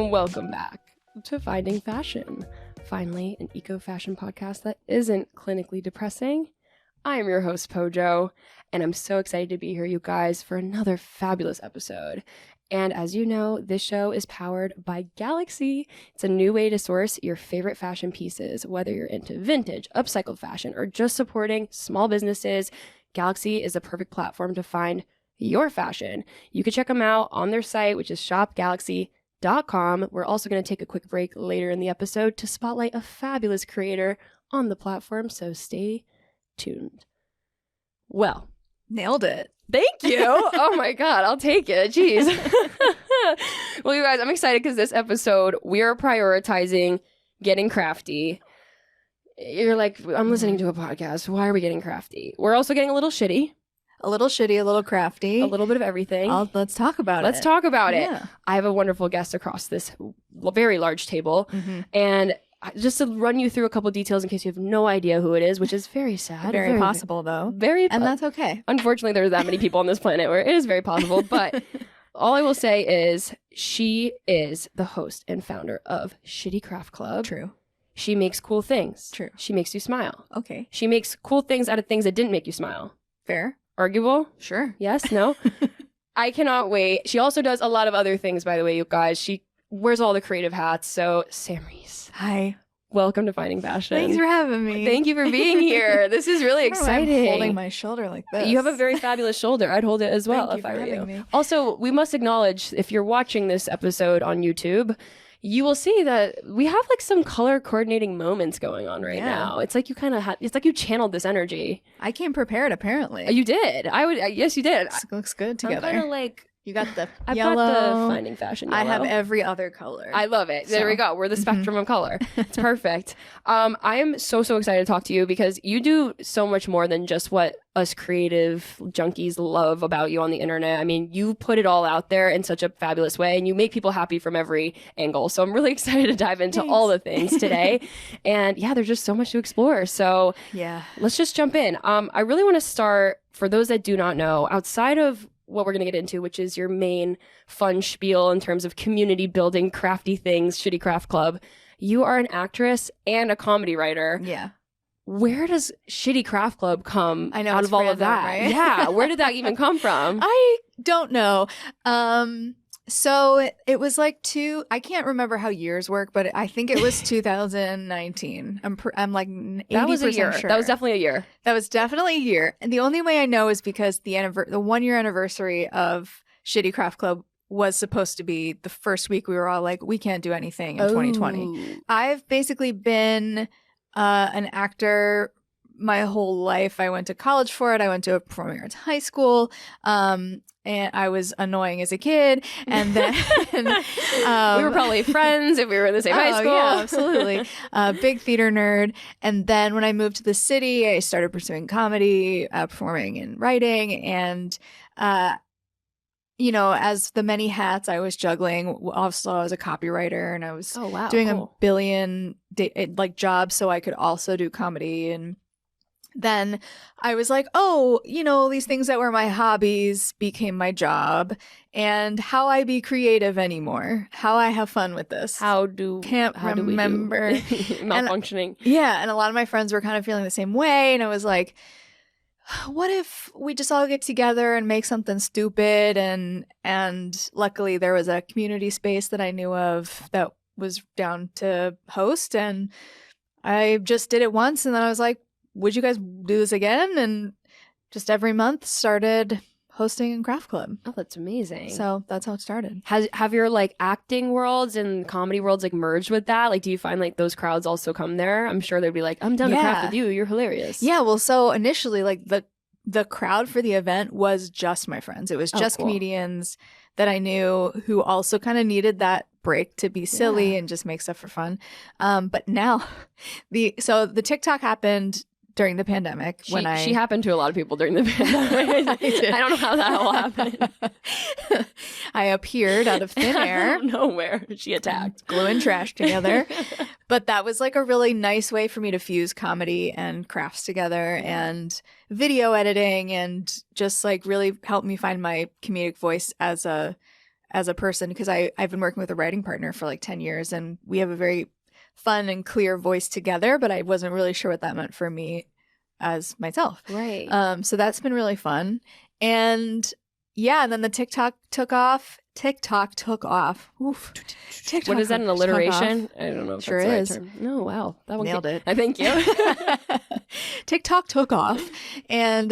Welcome back to Finding Fashion. Finally, an eco-fashion podcast that isn't clinically depressing. I am your host, Pojo, and I'm so excited to be here, you guys, for another fabulous episode. And as you know, this show is powered by Galaxy. It's a new way to source your favorite fashion pieces, whether you're into vintage, upcycled fashion, or just supporting small businesses. Galaxy is a perfect platform to find your fashion. You can check them out on their site, which is shopgalaxy.com. We're also going to take a quick break later in the episode to spotlight a fabulous creator on the platform, so stay tuned. Well, nailed it. Thank you. Oh my God, I'll take it. Jeez. Well, you guys, I'm excited because this episode, we are prioritizing getting crafty. You're like, I'm listening to a podcast. Why are we getting crafty? We're also getting a little shitty. A little shitty, a little crafty. A little bit of everything. Let's talk about it. Let's talk about it. Yeah. I have a wonderful guest across this very large table. Mm-hmm. And just to run you through a couple details in case you have no idea who it is, which is very sad. Very possible, though. And that's okay. Unfortunately, there's that many people on this planet where it is very possible. But all I will say is she is the host and founder of Shitty Craft Club. True. She makes cool things. True. She makes you smile. Okay. She makes cool things out of things that didn't make you smile. Fair. Arguable? Sure. Yes? No? I cannot wait. She also does a lot of other things, by the way, you guys. She wears all the creative hats. So, Sam Reece. Hi. Welcome to Finding Fashion. Thanks for having me. Thank you for being here. This is really exciting. I'm holding my shoulder like this. You have a very fabulous shoulder. I'd hold it as well if I were you. Me. Also, we must acknowledge, if you're watching this episode on YouTube, you will see that we have like some color coordinating moments going on right now. It's like you kind of it's like you channeled this energy. I came prepared, apparently. You did. Yes, you did. It looks good together. I'm kind of like, you got the I've yellow. got the Finding Fashion yellow. I have every other color. I love it. There we go. We're the spectrum of color. It's perfect. I am so excited to talk to you because you do so much more than just what us creative junkies love about you on the internet. I mean, you put it all out there in such a fabulous way and you make people happy from every angle. So I'm really excited to dive into all the things today. And yeah, there's just so much to explore. So yeah, let's just jump in. I really want to start, for those that do not know, outside of what we're going to get into, which is your main fun spiel in terms of community building, crafty things, Shitty Craft Club. You are an actress and a comedy writer. Yeah. Where does Shitty Craft Club come out of all random, of that? Right? Yeah. Where did that even come from? I don't know. So it was like I can't remember how years work, but I think it was 2019. I'm like 80% that was a year. Sure. That was definitely a year. That was definitely a year. And the only way I know is because the 1 year anniversary of Shitty Craft Club was supposed to be the first week we were all like, we can't do anything in 2020. I've basically been an actor my whole life. I went to college for it. I went to a performing arts high school. And I was annoying as a kid. And then we were probably friends if we were in the same high school. Yeah, absolutely. Big theater nerd. And then when I moved to the city, I started pursuing comedy, performing and writing. And, as the many hats I was juggling, also I was a copywriter and I was doing a billion jobs so I could also do comedy. And then I was like, these things that were my hobbies became my job. And how I be creative anymore? How I have fun with this? Can't remember. Malfunctioning. And a lot of my friends were kind of feeling the same way. And I was like, what if we just all get together and make something stupid? And luckily there was a community space that I knew of that was down to host. And I just did it once. And then I was like, would you guys do this again? And just every month started hosting in Craft Club. Oh, that's amazing. So that's how it started. Have your acting worlds and comedy worlds merged with that? Do you find those crowds also come there? I'm sure they'd be like, I'm down to craft with you. You're hilarious. Yeah. Well, so initially the crowd for the event was just my friends. It was just comedians that I knew who also kind of needed that break to be silly and just make stuff for fun. But now the TikTok happened during the pandemic. She happened to a lot of people during the pandemic. I don't know how that all happened. I appeared out of thin air. Out of nowhere. She attacked. Gluing trash together. But that was a really nice way for me to fuse comedy and crafts together and video editing and just really help me find my comedic voice as a as a person, because I've been working with a writing partner for like 10 years, and we have a very fun and clear voice together, but I wasn't really sure what that meant for me as myself. Right. So that's been really fun. And yeah, and then the TikTok took off. Oof. TikTok What is that, an took alliteration? off. I don't know if Sure that's the is. right term. No, wow. That one Nailed it. I thank you. TikTok took off. And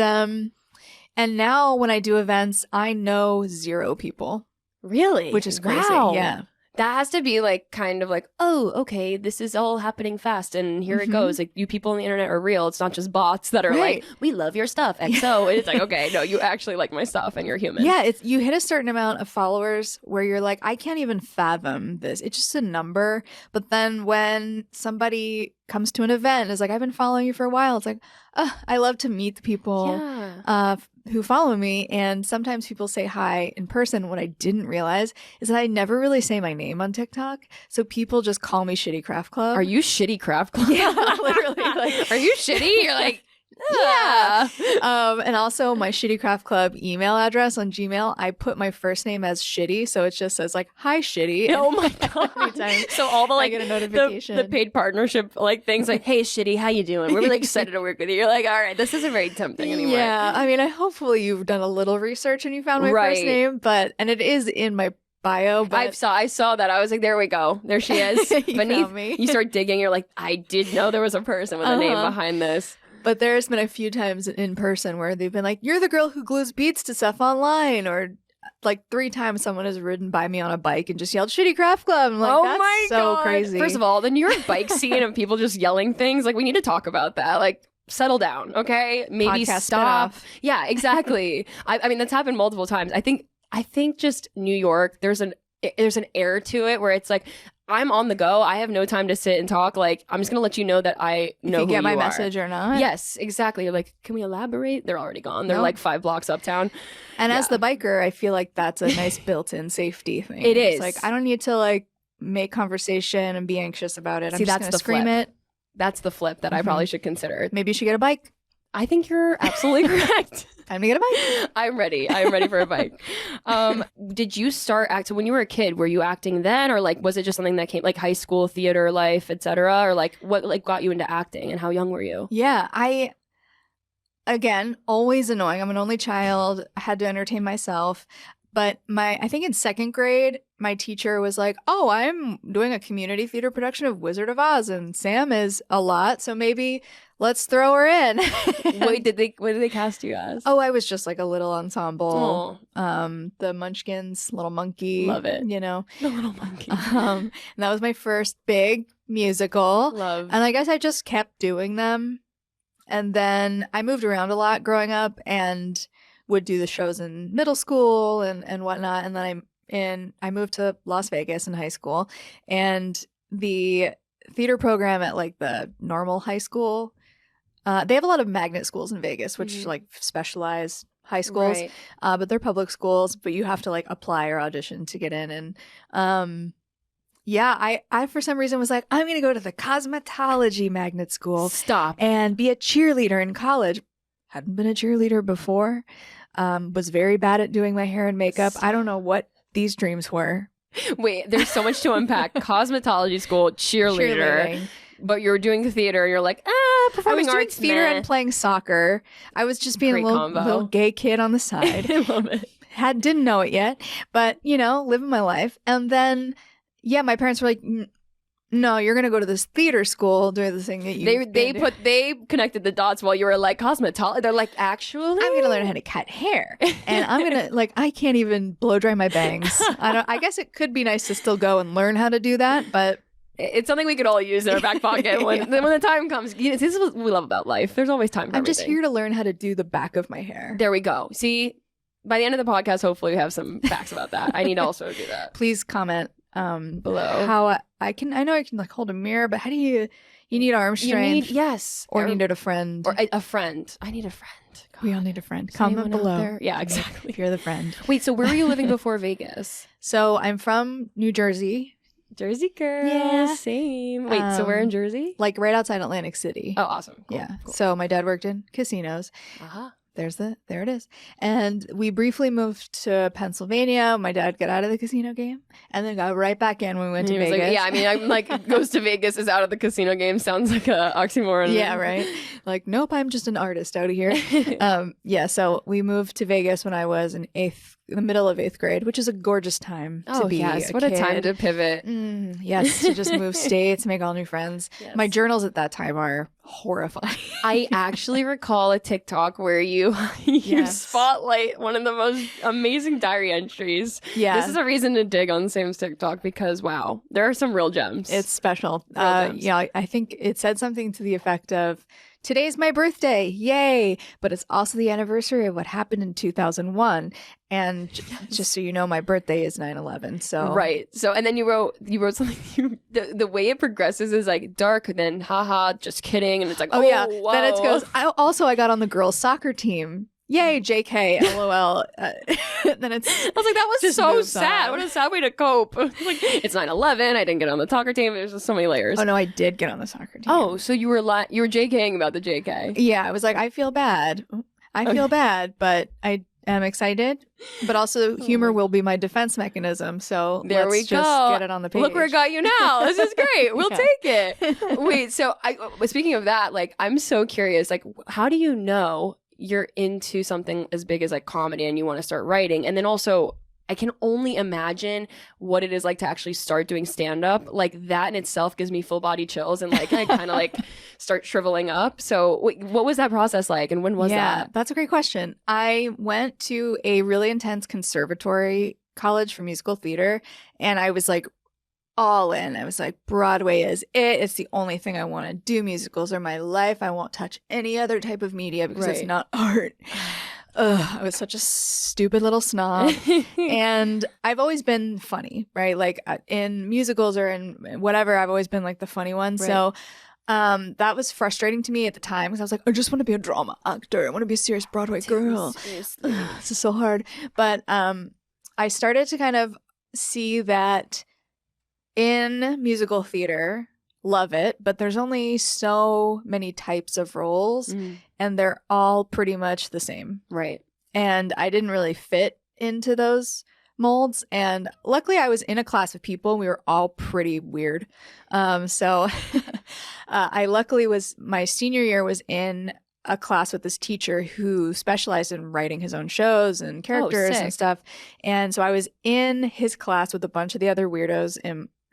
now when I do events, I know 0 people, Really? which is crazy. Wow. Yeah. That has to be like kind of like, oh, okay, this is all happening fast and here it goes. Like, you people on the internet are real. It's not just bots that are Right. like, we love your stuff, XO. And it's like, okay, no, you actually like my stuff and you're human. Yeah, you hit a certain amount of followers where you're like, I can't even fathom this. It's just a number. But then when somebody comes to an event and is like, I've been following you for a while, it's like, I love to meet the people who follow me. And sometimes people say hi in person. What I didn't realize is that I never really say my name on TikTok. So people just call me Shitty Craft Club. Are you Shitty Craft Club? Yeah, literally. Like, are you shitty? You're like, yeah. And also my Shitty Craft Club email address on Gmail, I put my first name as Shitty, so it just says like, hi Shitty. Oh my god. Anytime So all the like I get a notification. the paid partnership like things like, hey Shitty, how you doing? We're really excited to work with you. You're like, all right, this isn't very tempting anymore. Yeah. I mean, hopefully you've done a little research and you found my first name, and it is in my bio, but I saw that. I was like, there we go. There she is. You Beneath found me. You start digging, you're like, I did know there was a person with a name behind this. But there's been a few times in person where they've been like, you're the girl who glues beads to stuff online, or like 3 times someone has ridden by me on a bike and just yelled Shitty Craft Club. I'm like, oh that's my so god. crazy. First of all, the New York bike scene of people just yelling things, like, we need to talk about that. Like, settle down, okay? Maybe Podcast stop. spinoff. Yeah, exactly. I mean, that's happened multiple times. I think just New York, there's an air to it where it's like, I'm on the go. I have no time to sit and talk. Like, I'm just gonna let you know that I know if you who get my you message are. or not. Yes, exactly. You're like, can we elaborate? They're already gone. They're Nope. like 5 blocks uptown. And Yeah. as the biker, I feel like that's a nice built-in safety thing. It It's is. like, I don't need to like make conversation and be anxious about it. I'm See, just that's gonna the scream flip. it. That's the flip that I probably should consider. Maybe you should get a bike. I think you're absolutely correct. Time to get a bike. I'm ready. I'm ready for a bike. Did you start acting when you were a kid? Were you acting then, or like was it just something that came like high school, theater life, etc.? Or like what like got you into acting, and how young were you? Yeah, again, always annoying. I'm an only child. I had to entertain myself. But I think in 2nd grade, my teacher was like, oh, I'm doing a community theater production of Wizard of Oz, and Sam is a lot, so maybe let's throw her in. What did they cast you as? Oh, I was just like a little ensemble. Aw. The Munchkins, Little Monkey. Love it. You know. The Little Monkey. And that was my first big musical. Love. And I guess I just kept doing them. And then I moved around a lot growing up and would do the shows in middle school and whatnot. And then I moved to Las Vegas in high school. And the theater program at like the normal high school, they have a lot of magnet schools in Vegas, which like specialize high schools. Right. But they're public schools, but you have to like apply or audition to get in. And yeah, I for some reason was like, I'm going to go to the cosmetology magnet school Stop. and be a cheerleader in college. Hadn't been a cheerleader before. Was very bad at doing my hair and makeup. I don't know what these dreams were. Wait, there's so much to unpack. Cosmetology school, cheerleader. Cheerleading. But you're doing theater. You're like, I performing was doing arts, theater meh. and playing soccer. I was just being Great a combo. little gay kid on the side. I love it. Didn't know it yet, but living my life. And then, yeah, my parents were like, no, you're gonna go to this theater school doing the thing that you. They connected the dots while you were like cosmetology. They're like, actually, I'm gonna learn how to cut hair, and I'm gonna I can't even blow dry my bangs. I guess it could be nice to still go and learn how to do that, but it's something we could all use in our back pocket when the time comes. This is what we love about life. There's always time for I'm just everything. here to learn how to do the back of my hair. There we go. See, by the end of the podcast, hopefully we have some facts about that. I need to also do that. Please comment below how I know I can like hold a mirror, but how do you need arm strength? Or needed a friend. Or a friend. I need a friend. God. We all need a friend. Is Comment anyone out below. there? Yeah, exactly. If you're the friend. Wait, so where were you living before Vegas? So I'm from New Jersey, Jersey girl. Yeah. Same. Wait, so where in Jersey? like right outside Atlantic City. Oh, awesome. Cool, yeah. cool. So my dad worked in casinos. Uh-huh. There it is. And we briefly moved to Pennsylvania. My dad got out of the casino game and then got right back in when we went to Vegas. Like, yeah, I mean, I'm like, goes to Vegas is out of the casino game. Sounds like a oxymoron. Yeah, right. Like, nope, I'm just an artist out of here. Yeah, so we moved to Vegas when I was in the middle of 8th grade, which is a gorgeous time to be yes. a What kid. a time to pivot. Yes, to just move states, make all new friends. Yes. My journals at that time are horrifying. I actually recall a TikTok where you spotlight one of the most amazing diary entries. Yeah. This is a reason to dig on Sam's TikTok because, wow, there are some real gems. It's special. Gems. Yeah, I think it said something to the effect of, today's my birthday, yay! But it's also the anniversary of what happened in 2001. And just so you know, my birthday is 9/11. So right. So and then you wrote something. The way it progresses is like dark, then haha, just kidding, and it's like yeah. whoa. Then it goes. I got on the girls' soccer team. Yay, JK, LOL. Then it's. I was like, that was so sad. On. What a sad way to cope. Like, it's 9/11. I didn't get on the soccer team. There's just so many layers. Oh no, I did get on the soccer team. Oh, so you were JKing about the JK. Yeah, I was like, I feel bad. But I am excited. But also, humor will be my defense mechanism. So there we let's just go. get it on the page. Look where it got you now. This is great. We'll take it. Wait, so speaking of that, like, I'm so curious. Like, how do you know you're into something as big as like comedy and you want to start writing? And then also, I can only imagine what it is like to actually start doing stand-up. Like, that in itself gives me full body chills and like I kind of like start shriveling up. So what was that process like and when was that? That's a great question. I went to a really intense conservatory college for musical theater and I was like all in. I was like, Broadway is it. It's the only thing I want to do. Musicals are my life. I won't touch any other type of media because it's not art. I was such a stupid little snob. And I've always been funny, right? Like in musicals or in whatever, I've always been like the funny one. Right. So that was frustrating to me at the time because I was like, I just want to be a drama actor. I want to be a serious Broadway girl. This is so hard. But I started to kind of see that in musical theater, love it, but there's only so many types of roles and they're all pretty much the same. Right. And I didn't really fit into those molds. And luckily I was in a class of people and we were all pretty weird. So I luckily my senior year was in a class with this teacher who specialized in writing his own shows and characters and stuff. And so I was in his class with a bunch of the other weirdos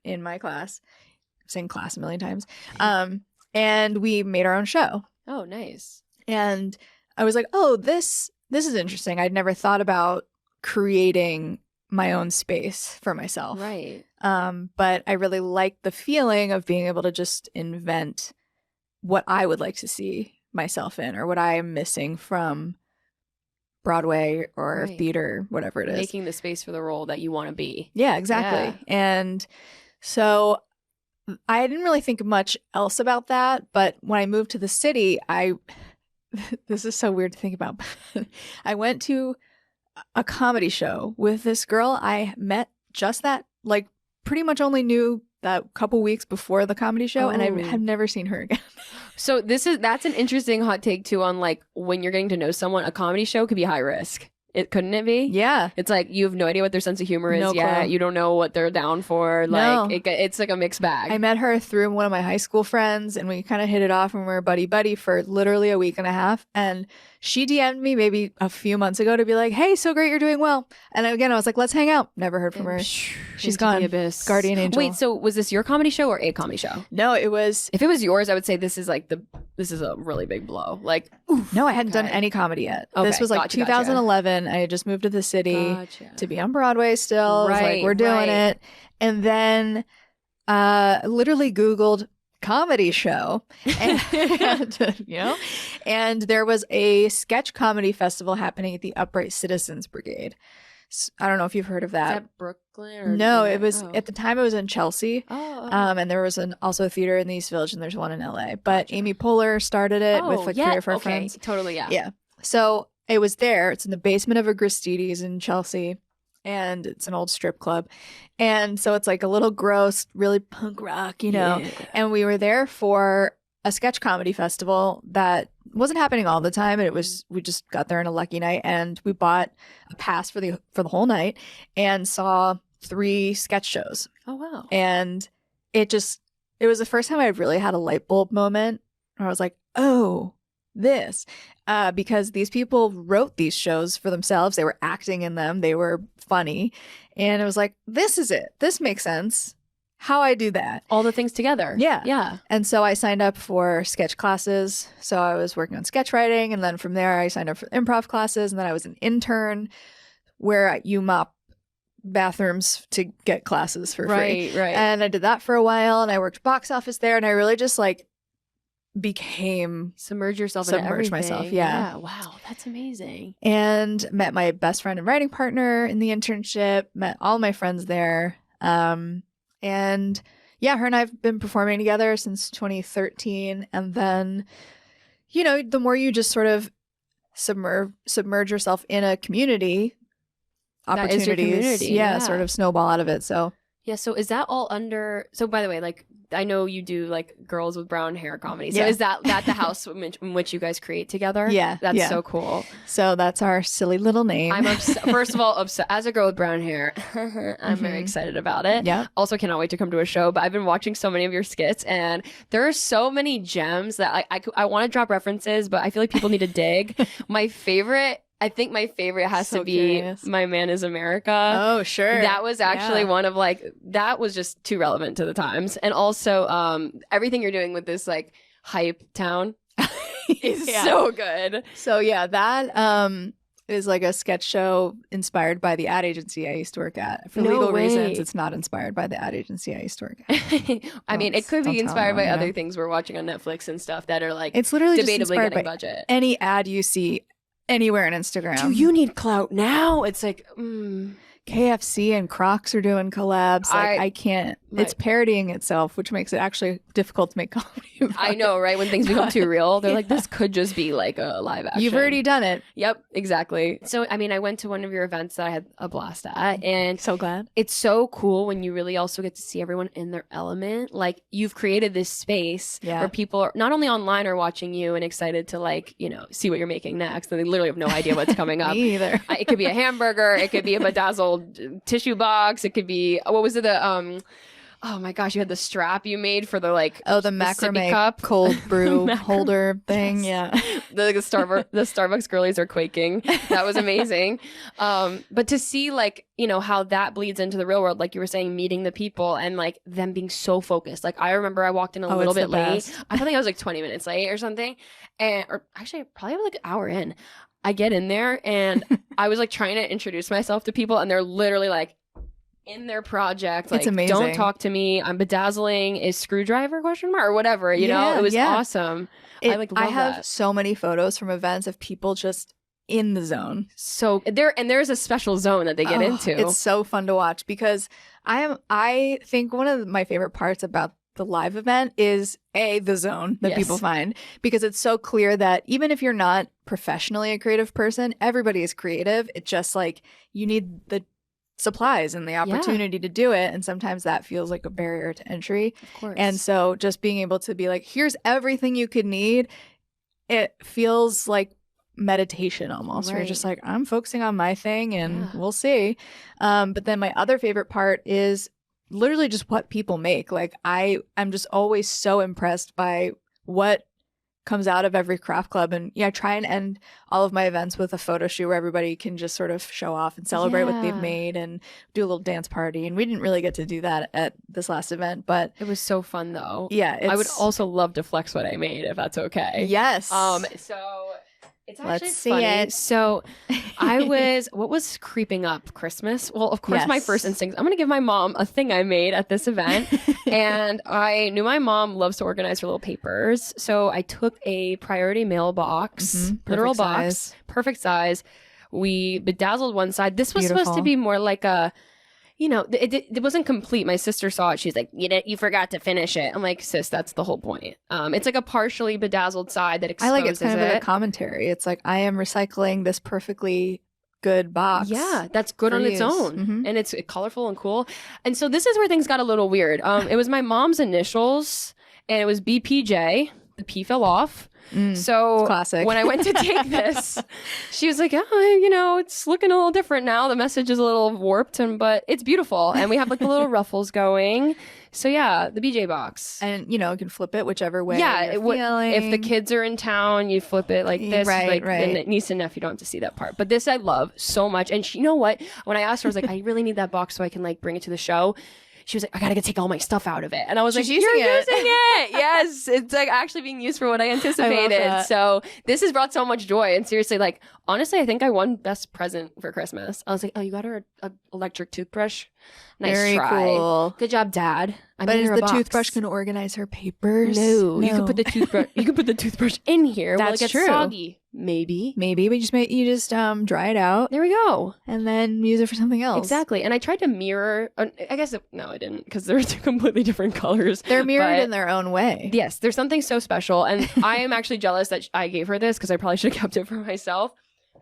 in my class. I'm saying class a million times. And we made our own show. Oh, nice. And I was like, oh, this is interesting. I'd never thought about creating my own space for myself. Right. But I really liked the feeling of being able to just invent what I would like to see myself in or what I am missing from Broadway or theater, whatever it is. Making the space for the role that you want to be. Yeah, exactly. Yeah. And so I didn't really think much else about that. But when I moved to the city, this is so weird to think about. I went to a comedy show with this girl I met like pretty much only knew that couple weeks before the comedy show, and I have never seen her again. So that's an interesting hot take too on like when you're getting to know someone, a comedy show could be high risk. Couldn't it be? Yeah. It's like you have no idea what their sense of humor is No yet. clue. You don't know what they're down for. No. Like it's like a mixed bag. I met her through one of my high school friends, and we kind of hit it off, and we were buddy for literally a week and a half. And she DM'd me maybe a few months ago to be like, hey, so great, you're doing well. And again, I was like, let's hang out. Never heard from her. She's gone. The abyss. Guardian angel. Wait, so was this your comedy show or a comedy show? No, it was. If it was yours, I would say this is a really big blow. Like, oof, no, I hadn't done any comedy yet. Okay, this was like 2011. I had just moved to the city to be on Broadway still. Right, like, we're doing it. And then literally Googled comedy show and there was a sketch comedy festival happening at the Upright Citizens Brigade. I don't know if you've heard of that. Is that Brooklyn? Or no, it was at the time it was in Chelsea. And there was also a theater in the East Village and there's one in LA. But Amy Poehler started it with like 3 or 4 friends. Totally, yeah. Yeah. So it was there. It's in the basement of a Gristedes in Chelsea. And it's an old strip club. And so it's like a little gross, really punk rock, you know. Yeah. And we were there for a sketch comedy festival that wasn't happening all the time. We just got there on a lucky night, and we bought a pass for the whole night and saw 3 sketch shows. Oh, wow. And it was the first time I really had a light bulb moment where I was like, oh, this. Because these people wrote these shows for themselves. They were acting in them. They were funny. And it was like, this is it. This makes sense. How I do that. All the things together. Yeah. Yeah. And so I signed up for sketch classes. So I was working on sketch writing. And then from there, I signed up for improv classes. And then I was an intern where you mop bathrooms to get classes for free. Right. And I did that for a while. And I worked box office there. And I really just like became submerge myself. Myself. Yeah. Wow. That's amazing. And met my best friend and writing partner in the internship, met all my friends there. And yeah, her and I've been performing together since 2013. And then, you know, the more you just sort of submerge yourself in a community, opportunities, community. Sort of snowball out of it. So yeah. So is that all under? So by the way, like I know you do like girls with brown hair comedy. So is that the house in which you guys create together? Yeah, that's so cool. So that's our silly little name. I'm first of all upset as a girl with brown hair. I'm very excited about it. Yeah. Also, cannot wait to come to a show. But I've been watching so many of your skits, and there are so many gems that I want to drop references, but I feel like people need to dig. I think my favorite has to be curious. My Man is America. Oh, sure. That was actually one of like, that was just too relevant to the times. And also everything you're doing with this like hype town is so good. So yeah, that is like a sketch show inspired by the ad agency I used to work at. For legal reasons, it's not inspired by the ad agency I used to work at. I mean, it could be inspired by other things we're watching on Netflix and stuff that are like it's literally debatably just inspired getting by budget. Any ad you see anywhere on Instagram. Do you need clout now? It's like, KFC and Crocs are doing collabs. Like, I can't. It's parodying itself, which makes it actually difficult to make comedy about. I know, right? When things become too real, they're like, this could just be like a live action. You've already done it. Yep, exactly. So, I mean, I went to one of your events that I had a blast at, and so glad. It's so cool when you really also get to see everyone in their element. Like, you've created this space where people are not only online are watching you and excited to like, you know, see what you're making next, and they literally have no idea what's coming up. Me either. It could be a hamburger, it could be a bedazzled tissue box, it could be what was it, oh my gosh, you had the strap you made for the like the macrame cup cold brew holder thing. Yes. Yeah. The Starbucks girlies are quaking. That was amazing. But to see like, you know, how that bleeds into the real world, like you were saying, meeting the people and like them being so focused. Like I remember I walked in a little bit late. I think I was like 20 minutes late or something. Or actually probably like an hour in. I get in there and I was like trying to introduce myself to people and they're literally like in their project, like, it's amazing. Don't talk to me. I'm bedazzling is screwdriver ? Or whatever. You know, it was awesome. I have so many photos from events of people just in the zone. So there's a special zone that they get into. It's so fun to watch because I think one of my favorite parts about the live event is the zone that people find, because it's so clear that even if you're not professionally a creative person, everybody is creative. It's just like you need the supplies and the opportunity to do it, and sometimes that feels like a barrier to entry. Of course. And so just being able to be like, here's everything you could need, it feels like meditation almost. Right. Where you're just like, I'm focusing on my thing and we'll see. But then my other favorite part is literally just what people make. Like I'm just always so impressed by what comes out of every craft club. And I try and end all of my events with a photo shoot where everybody can just sort of show off and celebrate what they've made and do a little dance party. And we didn't really get to do that at this last event, but it was so fun though. Yeah. I would also love to flex what I made if that's okay. Yes. So it's actually Let's funny. See it. So what was creeping up? Christmas? Well, of course, my first instinct, I'm going to give my mom a thing I made at this event. And I knew my mom loves to organize her little papers. So I took a priority mail box, literal box, perfect size. We bedazzled one side. This was supposed to be more like a, you know, it wasn't complete. My sister saw it. She's like, you forgot to finish it. I'm like, sis, that's the whole point. It's like a partially bedazzled side that exposes I like it's kind of like a commentary. It's like, I am recycling this perfectly good box. Yeah, that's good on its own. And it's colorful and cool. And so this is where things got a little weird. It was my mom's initials and it was BPJ. the P fell off. So classic. when I went to take this, she was like, oh, it's looking a little different now. The message is a little warped, but it's beautiful. And we have like the little ruffles going. So yeah, the BJ box. And, you can flip it whichever way Yeah, you're feeling. if the kids are in town, you flip it like this. Right. And niece and nephew don't have to see that part. But this I love so much. And you know what? When I asked her, I was like, I really need that box so I can like bring it to the show. She was like, I gotta take all my stuff out of it. And I was like, you're using it. Yes. It's like actually being used for what I anticipated. So this has brought so much joy. And seriously, like, honestly, I think I won best present for Christmas. I was like, oh, you got her an electric toothbrush? Nice Very try. Cool. Good job, Dad. But is the toothbrush going to organize her papers? No. You can put the toothbrush. You can put the toothbrush in here. That's while it gets true. Soggy. Maybe. But you just dry it out. There we go. And then use it for something else. Exactly. And I tried to mirror. I guess no, I didn't, because they're two completely different colors. They're mirrored in their own way. Yes, there's something so special, and I am actually jealous that I gave her this because I probably should have kept it for myself.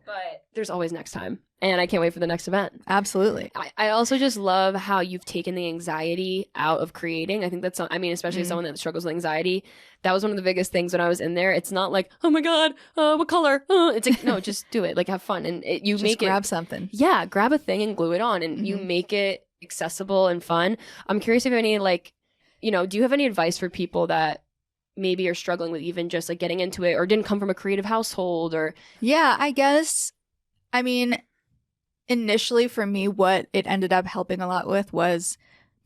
But there's always next time. And I can't wait for the next event. Absolutely. I also just love how you've taken the anxiety out of creating. I think that's, especially someone that struggles with anxiety. That was one of the biggest things when I was in there. It's not like, oh my God, what color? It's like, no, just do it. Like, have fun. And grab something. Yeah, grab a thing and glue it on. And you make it accessible and fun. I'm curious if any, do you have any advice for people that maybe are struggling with even just like getting into it or didn't come from a creative household or... Yeah, I guess. Initially for me, what it ended up helping a lot with was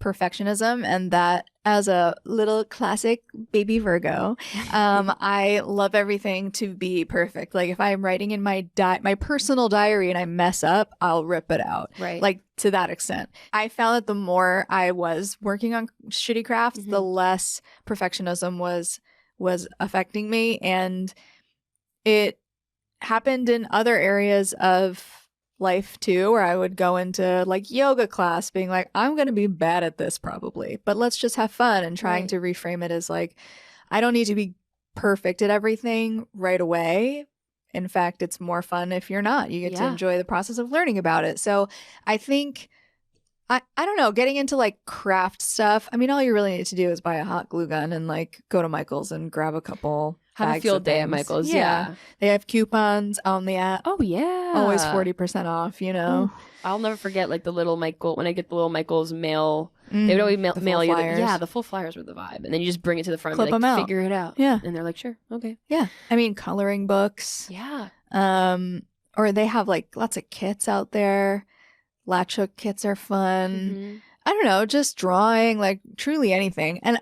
perfectionism, and that as a little classic baby Virgo, I love everything to be perfect. Like if I'm writing in my personal diary and I mess up, I'll rip it out. Right. Like to that extent. I found that the more I was working on shitty crafts, the less perfectionism was affecting me, and it happened in other areas of life too, where I would go into like yoga class being like, I'm going to be bad at this probably, but let's just have fun, and trying to reframe it as like, I don't need to be perfect at everything right away. In fact, it's more fun if you're not. You get to enjoy the process of learning about it. So I think, I don't know, getting into like craft stuff, all you really need to do is buy a hot glue gun and like go to Michael's and grab a couple have a field day at Michael's. Yeah. They have coupons on the app. Oh, yeah. Always 40% off, Ooh. I'll never forget like the little Michael, when I get the little Michael's mail, they would always mail you. The full flyers were the vibe. And then you just bring it to the front Clip and them out. Figure it out. Yeah. And they're like, sure. Okay. Yeah. Coloring books. Yeah. Or they have like lots of kits out there. Latch hook kits are fun. I don't know, just drawing, like truly anything. And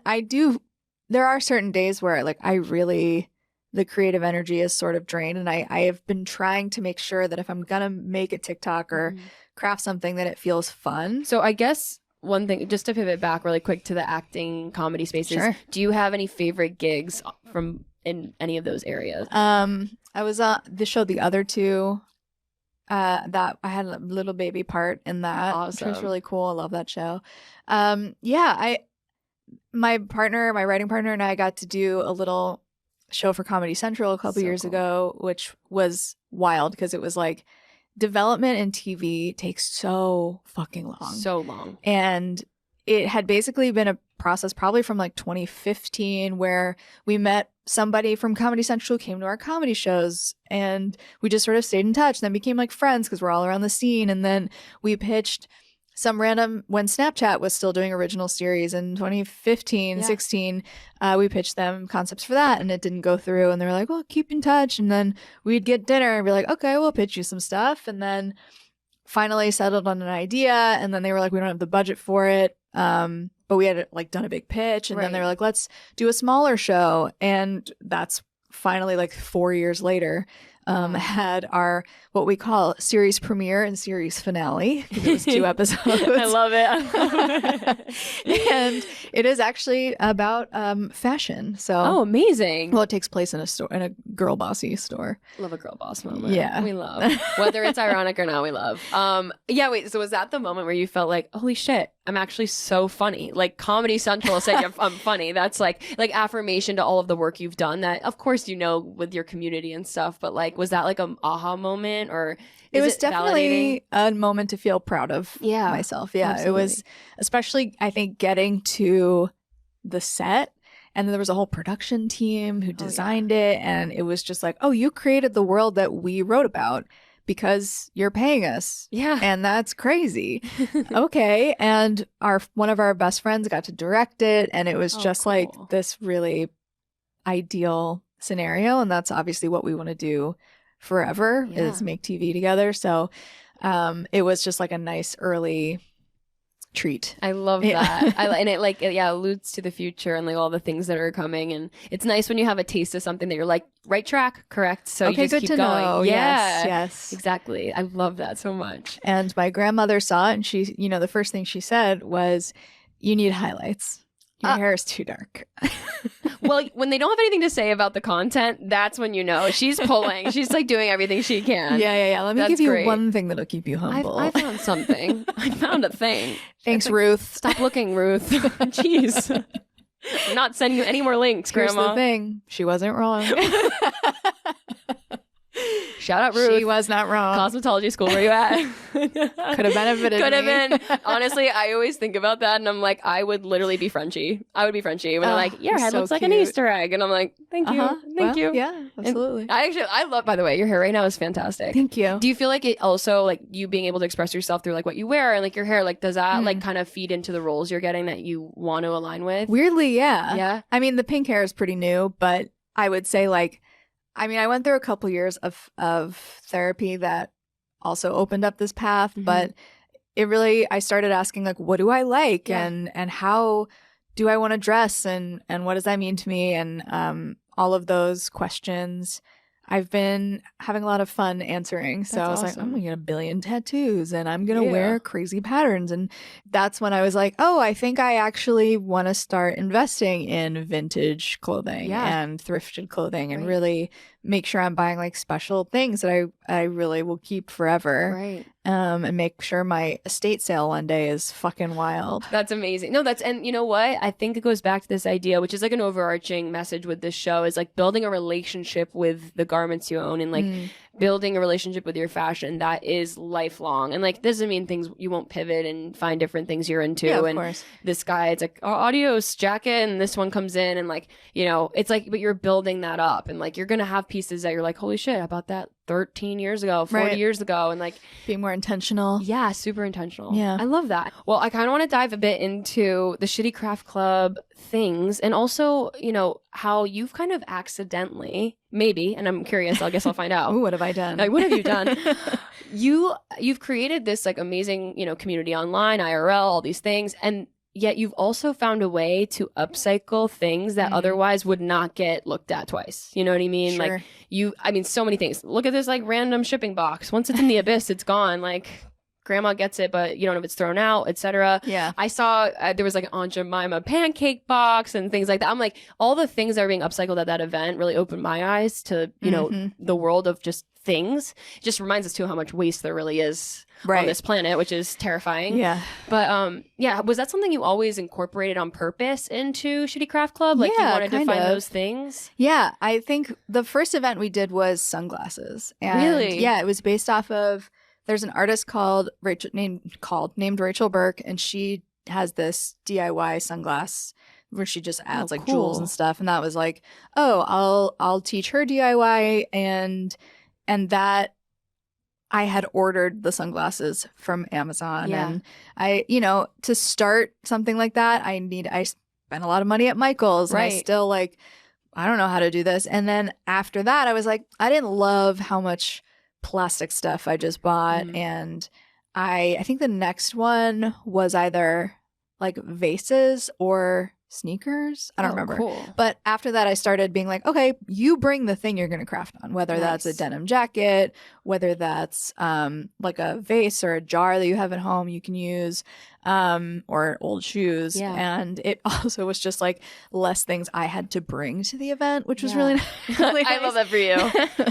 there are certain days where like the creative energy is sort of drained, and I have been trying to make sure that if I'm gonna make a TikTok or craft something, that it feels fun. So I guess one thing, just to pivot back really quick to the acting comedy spaces, do you have any favorite gigs from in any of those areas? I was on the show The Other Two. That I had a little baby part in that, which was really cool. I love that show. My writing partner and I got to do a little show for Comedy Central a couple years ago, which was wild because it was like development in TV takes so fucking long. So long. And it had basically been a process probably from like 2015 where we met somebody from Comedy Central, came to our comedy shows, and we just sort of stayed in touch and then became like friends because we're all around the scene. And then we pitched some random, when Snapchat was still doing original series in 2015, 16, we pitched them concepts for that and it didn't go through. And they were like, well, keep in touch. And then we'd get dinner and be like, okay, we'll pitch you some stuff. And then finally settled on an idea. And then they were like, we don't have the budget for it. But we had like done a big pitch. And then they were like, let's do a smaller show. And that's finally like 4 years later. Had our what we call series premiere and series finale. It was 2 episodes. I love it. And it is actually about fashion. So amazing. Well, it takes place in a store, in a girl bossy store. Love a girl boss moment. Yeah, we love whether it's ironic or not. We love. So was that the moment where you felt like, holy shit, I'm actually so funny? Like Comedy Central said I'm funny. That's like affirmation to all of the work you've done. That of course with your community and stuff. But like, was that like an aha moment, or it was definitely a moment to feel proud of myself. Yeah, absolutely. It was, especially I think getting to the set And then there was a whole production team who designed it. And it was just like, oh, you created the world that we wrote about because you're paying us. Yeah. And that's crazy. Okay. And one of our best friends got to direct it. And it was just like this really ideal scenario. And that's obviously what we want to do forever is make TV together. So it was just like a nice early treat. I love that. And it like alludes to the future and like all the things that are coming, and it's nice when you have a taste of something that you're like right track, correct, so okay, you just good keep to going. know. Yeah, yes, exactly. I love that so much. And my grandmother saw it, and she, you know, the first thing she said was, you need highlights. Your hair is too dark. Well, when they don't have anything to say about the content, that's when you know she's pulling. She's like doing everything she can. Yeah. Let me give you one thing that'll keep you humble. I found something. I found a thing. Thanks, Ruth. Stop looking, Ruth. Jeez. I'm not sending you any more links, Grandma. Here's the thing. She wasn't wrong. Shout out Ruth. She was not wrong. Cosmetology school, where you at? Could have benefited Could have me. been. Honestly, I always think about that and I'm like, I would literally be Frenchie. I would be Frenchie. When they're like, your head so looks like cute. an Easter egg. And I'm like, thank you. Thank you. Yeah, absolutely. And I love, by the way, your hair right now is fantastic. Thank you. Do you feel like it also, like you being able to express yourself through like what you wear and like your hair, like does that like kind of feed into the roles you're getting that you want to align with? Weirdly, yeah. Yeah. I mean, the pink hair is pretty new, but I would say like, I mean, I went through a couple years of therapy that also opened up this path, but it really, I started asking like, what do I like and how do I want to dress and what does that mean to me? And all of those questions I've been having a lot of fun answering. So I was like, I'm going to get 1 billion tattoos and I'm going to wear crazy patterns. And that's when I was like, oh, I think I actually want to start investing in vintage clothing and thrifted clothing and really make sure I'm buying like special things that I really will keep forever. Right. And make sure my estate sale one day is fucking wild. That's amazing. No, and you know what? I think it goes back to this idea, which is like an overarching message with this show, is like building a relationship with the garments you own and like building a relationship with your fashion that is lifelong. And like, doesn't mean things you won't pivot and find different things you're into. Yeah, of and course. This guy, it's like, oh, adios jacket, and this one comes in and like, you know, it's like, but you're building that up and like, you're going to have pieces that you're like, holy shit, I bought that 13 years ago, 40 years ago. And like, being more intentional. Yeah, super intentional. Yeah. I love that. Well, I kind of want to dive a bit into the Shitty Craft Club things and also, you know, how you've kind of accidentally, maybe, and I'm curious, I guess I'll find out. Ooh, what have I done? Like, what have you done? You've created this like amazing, you know, community online, IRL, all these things. And yet you've also found a way to upcycle things that otherwise would not get looked at twice. You know what I mean? Sure. Like so many things. Look at this like random shipping box. Once it's in the abyss, it's gone. Like grandma gets it, but you don't know if it's thrown out, etc. Yeah. I saw there was like an Aunt Jemima pancake box and things like that. I'm like, all the things that are being upcycled at that event really opened my eyes to, you know, the world of just things. It just reminds us too how much waste there really is on this planet, which is terrifying. Yeah. But was that something you always incorporated on purpose into Shitty Craft Club? Like you wanted to find those things? Yeah. I think the first event we did was sunglasses. And really? Yeah. It was based off of, there's an artist named Rachel Burke, and she has this DIY sunglass where she just adds like jewels and stuff. And that was like, oh, I'll teach her DIY and that I had ordered the sunglasses from Amazon. Yeah. And I, you know, to start something like that, I spent a lot of money at Michael's. Right. And I still like, I don't know how to do this. And then after that, I was like, I didn't love how much plastic stuff I just bought. And I think the next one was either like vases or sneakers. I don't remember. Cool. But after that, I started being like, okay, you bring the thing you're going to craft on, whether that's a denim jacket, whether that's like a vase or a jar that you have at home you can use, or old shoes. Yeah. And it also was just like less things I had to bring to the event, which was really, really I love that for you.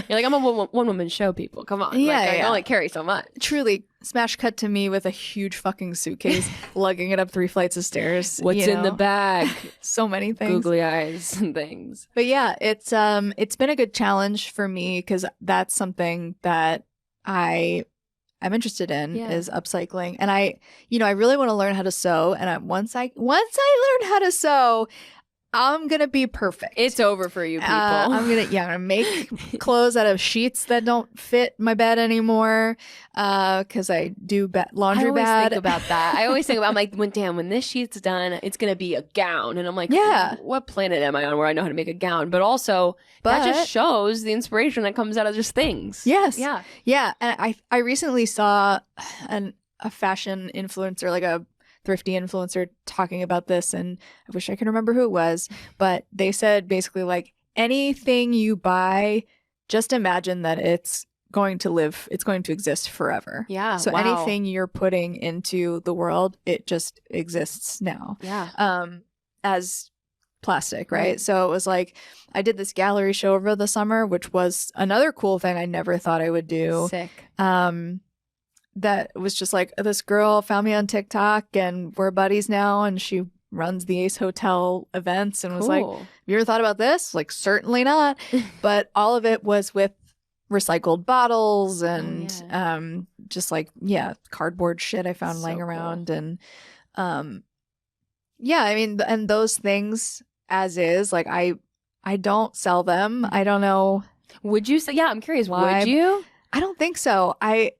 You're like, I'm a one-woman show, people. Come on. Yeah, like, I only carry so much. Truly, smash cut to me with a huge fucking suitcase, lugging it up 3 flights of stairs. What's in the bag? So many things. Googly eyes and things. But yeah, it's been a good challenge for me because that's something that I'm interested in is upcycling. And I really want to learn how to sew. And once I learned how to sew, I'm gonna be perfect. It's over for you people. I'm gonna make clothes out of sheets that don't fit my bed anymore. Because I do laundry bad. I always think about that. I always think about, I'm like, when this sheet's done, it's gonna be a gown, and I'm like, yeah, what planet am I on where I know how to make a gown? But also, that just shows the inspiration that comes out of just things. Yes, yeah. And I recently saw a fashion influencer, like a thrifty influencer, talking about this, and I wish I could remember who it was, but they said basically like anything you buy, just imagine that it's going to exist forever. Yeah. So anything you're putting into the world, it just exists now. Yeah. As plastic, right? So it was like I did this gallery show over the summer, which was another cool thing I never thought I would do. Sick. That was just like, this girl found me on TikTok and we're buddies now, and she runs the Ace Hotel events, and was like, have you ever thought about this? Like, certainly not. But all of it was with recycled bottles and just like, cardboard shit I found laying around. And I mean, and those things as is, like I don't sell them. I don't know. Would you say? Yeah, I'm curious. Why? Would you? I don't think so. I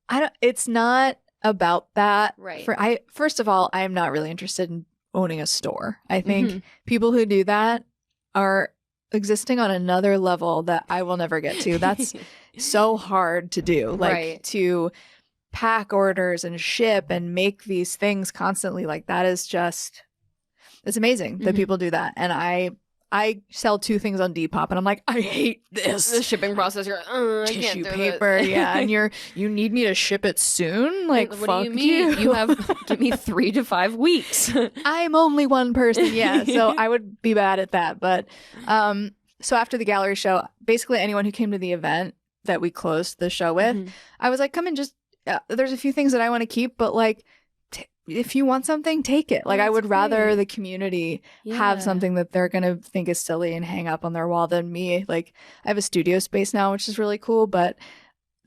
don't. It's not about that. Right. First of all, I am not really interested in owning a store. I think people who do that are existing on another level that I will never get to. That's so hard to do. Like to pack orders and ship and make these things constantly. Like that is just, it's amazing that people do that. And I sell 2 things on Depop, and I'm like, I hate this. The shipping process. You're like, I tissue can't do paper, it. yeah. And you need me to ship it soon? Like, what fuck do you mean? you. Give me 3 to 5 weeks. I'm only one person, yeah. So I would be bad at that. But so after the gallery show, basically anyone who came to the event that we closed the show with, I was like, come and just, there's a few things that I want to keep, but like, if you want something, take it. Like, I would rather the community have something that they're going to think is silly and hang up on their wall than me. Like, I have a studio space now, which is really cool, but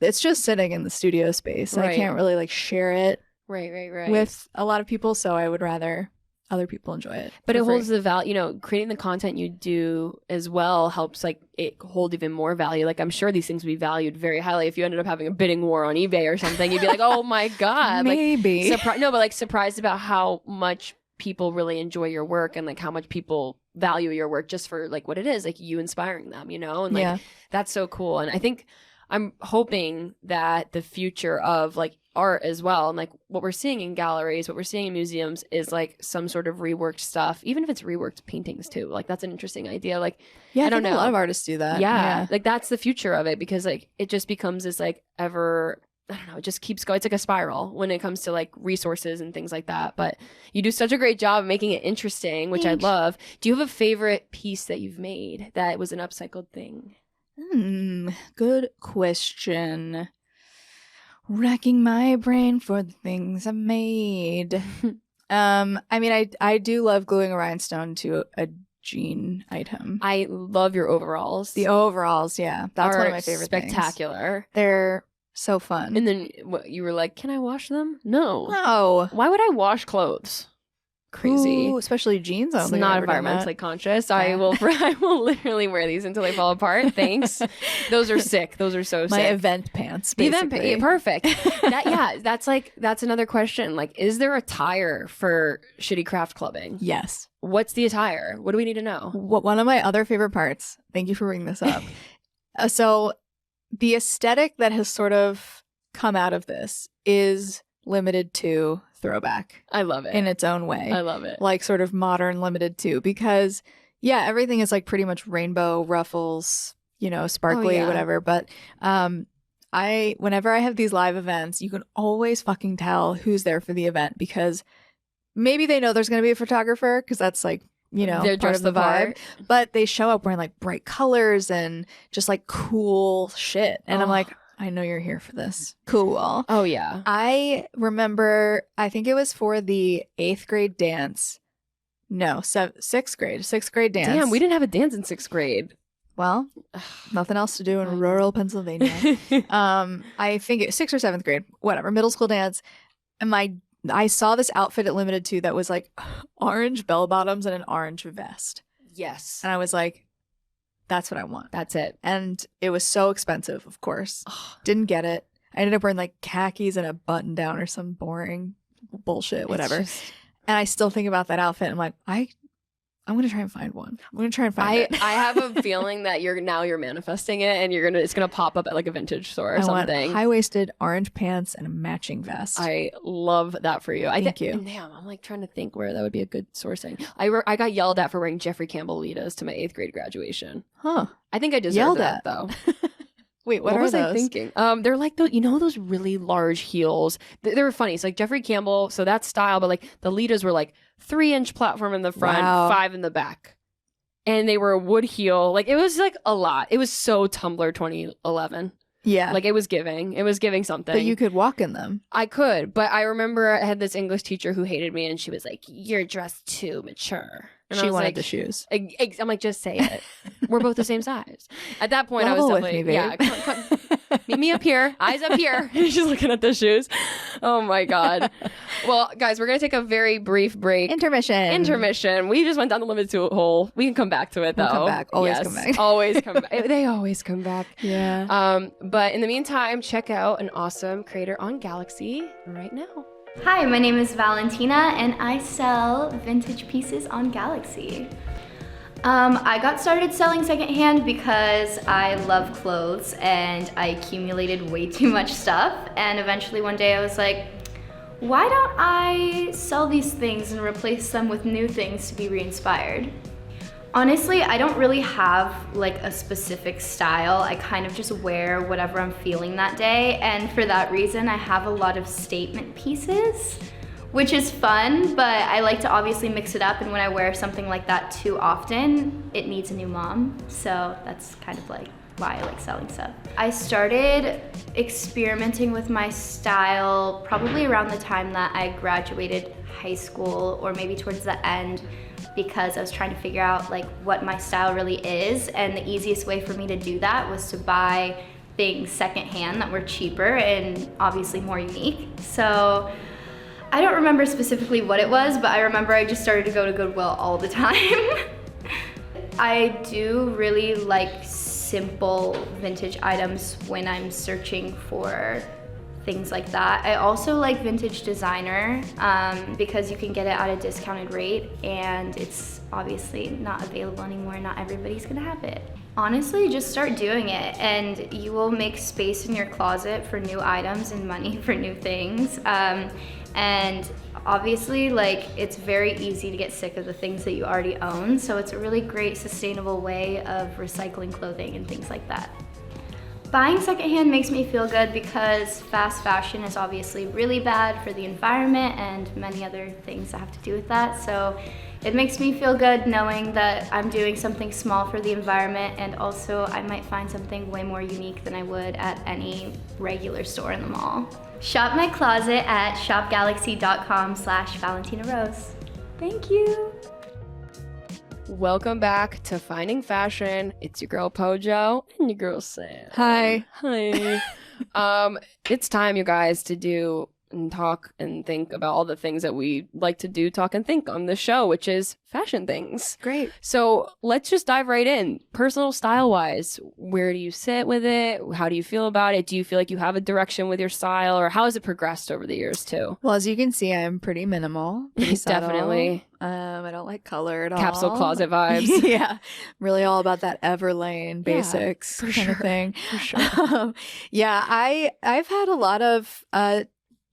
it's just sitting in the studio space. I can't really like share it with a lot of people. So I would rather other people enjoy it. But it holds the value, creating the content you do as well helps like it hold even more value. Like, I'm sure these things would be valued very highly. If you ended up having a bidding war on eBay or something, you'd be like, oh my God. Maybe. Like, surprised about how much people really enjoy your work and like how much people value your work just for like what it is, like you inspiring them, and like that's so cool. And I think I'm hoping that the future of like art as well, and like what we're seeing in galleries, what we're seeing in museums is like some sort of reworked stuff, even if it's reworked paintings too. Like, that's an interesting idea. Like, I don't know, a lot of artists do that. Yeah, like that's the future of it, because like it just becomes this like ever, I don't know, it just keeps going. It's like a spiral when it comes to like resources and things like that. But you do such a great job of making it interesting, which I love. Do you have a favorite piece that you've made that was an upcycled thing? Good question. Racking my brain for the things I've made. I mean, I do love gluing a rhinestone to a jean item. I love your overalls. The overalls, yeah. That's one of my favorite things. Spectacular. They're so fun. And then you were like, can I wash them? No. Why would I wash clothes? Crazy. Ooh, especially jeans. It's not environmentally conscious. Yeah. I will literally wear these until they fall apart. Thanks. Those are sick. Those are so sick. My event pants, basically. Perfect. That's another question. Like, is there attire for shitty craft clubbing? Yes. What's the attire? What do we need to know? One of my other favorite parts, thank you for bringing this up. So the aesthetic that has sort of come out of this is limited to throwback. I love it. In its own way. I love it. Like sort of modern limited to, because everything is like pretty much rainbow ruffles, sparkly, whatever. But whenever I have these live events, you can always fucking tell who's there for the event, because maybe they know there's going to be a photographer, because that's like, they're part of the vibe, but they show up wearing like bright colors and just like cool shit. And I'm like, I know you're here for this. Cool. Oh, yeah. I remember, I think it was for the 8th grade dance. No, 6th grade dance. Damn, we didn't have a dance in 6th grade. Well, nothing else to do in rural Pennsylvania. I think it was 6th or 7th grade, whatever, middle school dance. And my I saw this outfit at Limited Too that was like orange bell bottoms and an orange vest. Yes. And I was like, that's what I want. That's it. And it was so expensive, of course. Didn't get it. I ended up wearing like khakis and a button down or some boring bullshit, whatever. And I still think about that outfit. And I'm like, I'm going to try and find one. I'm going to try and find it. I have a feeling that you're manifesting it, and it's going to pop up at like a vintage store or something. Want high-waisted orange pants and a matching vest. I love that for you. Thank you. Damn, I'm like trying to think where that would be a good sourcing. I got yelled at for wearing Jeffrey Campbell Litas to my 8th grade graduation. Huh. I think I deserved that though. Wait, what was those? I thinking? They're like those really large heels. They were funny. So like Jeffrey Campbell, so that style, but like the Litas were like 3-inch platform in the front, 5 in the back. And they were a wood heel. Like it was like a lot. It was so Tumblr 2011. Yeah. Like it was giving something. But you could walk in them. I could, but I remember I had this English teacher who hated me, and she was like, "You're dressed too mature." And she wanted like, the shoes. I'm like, just say it. We're both the same size. At that point, Level I was with definitely, me, babe. yeah, meet me up here, eyes up here. She's looking at the shoes. Oh my God. Well, guys, we're going to take a very brief break. Intermission. We just went down the limited hole. We can come back to it though. We'll come back. Always come back. Always come back. They always come back. Yeah. But in the meantime, check out an awesome creator on Galaxy right now. Hi, my name is Valentina and I sell vintage pieces on Galaxy. I got started selling secondhand because I love clothes and I accumulated way too much stuff, and eventually one day I was like, why don't I sell these things and replace them with new things to be re-inspired? Honestly, I don't really have like a specific style. I kind of just wear whatever I'm feeling that day, and for that reason I have a lot of statement pieces, which is fun, but I like to obviously mix it up, and when I wear something like that too often, it needs a new mom. So that's kind of like why I like selling stuff. I started experimenting with my style probably around the time that I graduated high school, or maybe towards the end, because I was trying to figure out like what my style really is, and the easiest way for me to do that was to buy things secondhand that were cheaper and obviously more unique. So I don't remember specifically what it was, but I remember I just started to go to Goodwill all the time. I do really like simple vintage items when I'm searching for things like that. I also like vintage designer because you can get it at a discounted rate, and it's obviously not available anymore. Not everybody's gonna have it. Honestly, just start doing it and you will make space in your closet for new items and money for new things. And obviously, like, it's very easy to get sick of the things that you already own, so it's a really great sustainable way of recycling clothing and things like that. Buying secondhand makes me feel good because fast fashion is obviously really bad for the environment and many other things that have to do with that. So it makes me feel good knowing that I'm doing something small for the environment, and also I might find something way more unique than I would at any regular store in the mall. Shop my closet at shopgalaxy.com/ValentinaRose. Thank you. Welcome back to Finding Fashion. It's your girl Pojo and your girl Sam. Hi. It's time, you guys, to do and talk and think about all the things that we like to do, talk and think on this show, which is fashion things. Great. So let's just dive right in. Personal style wise, where do you sit with it? How do you feel about it? Do you feel like you have a direction with your style, or how has it progressed over the years too? Well, as you can see, I'm pretty minimal. Pretty subtle. Definitely. I don't like color at all. Capsule closet vibes. Yeah. Really all about that Everlane basics kind of thing. For sure. I've had a lot of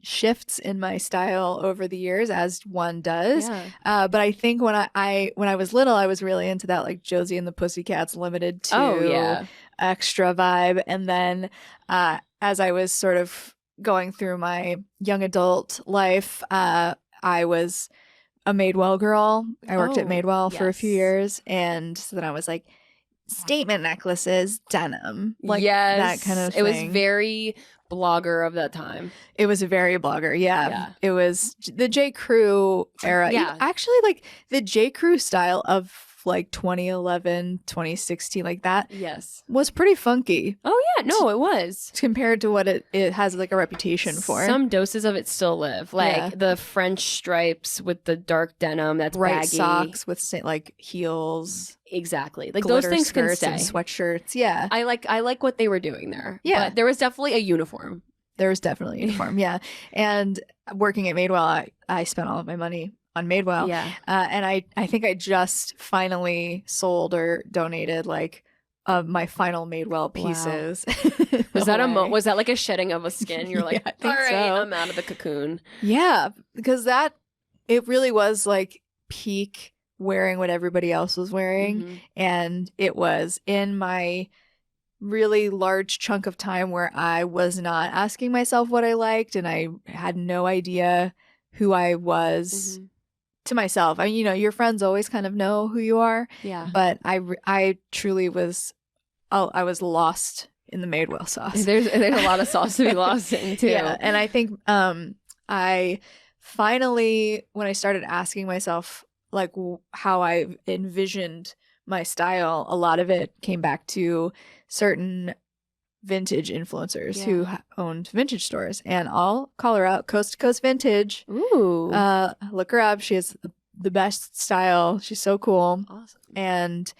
shifts in my style over the years, as one does. Yeah. But I think when I was little, I was really into that like Josie and the Pussycats limited to extra vibe. And then as I was sort of going through my young adult life, I was a Madewell girl. I worked at Madewell for a few years, and so then I was like, statement necklaces, denim, like that kind of thing. It was very blogger of that time. It was a very blogger, yeah. It was the J. Crew era. Yeah. Actually, like the J. Crew style of like 2011, 2016, like that. Yes. Was pretty funky. Oh yeah, no, it was. compared to what it has like a reputation for. Some doses of it still live, like Yeah. the French stripes with the dark denim that's bright baggy. socks with like heels, Exactly, like glitter those things can skirts stay. and sweatshirts. Yeah, I like what they were doing there. Yeah. but there was definitely a uniform. there was definitely a uniform. Yeah, and working at Madewell, I spent all of my money on Madewell. Yeah, And I think I just finally sold or donated like my final Madewell pieces. was that away. was that like a shedding of a skin? You're like, Yeah, I think all right, so. I'm out of the cocoon. Yeah, because it really was like peak wearing what everybody else was wearing. Mhm. And it was in my really large chunk of time where I was not asking myself what I liked and I had no idea who I was Mhm. to myself. I mean, your friends always kind of know who you are, Yeah, but I truly was I was lost in the Madewell sauce. there's a lot of sauce to be lost in too. Yeah, and I think I finally, when I started asking myself like how I envisioned my style, a lot of it came back to certain vintage influencers who owned vintage stores, and I'll call her out, Coast to Coast Vintage. Ooh, Look her up. She has the best style. She's so cool, awesome. and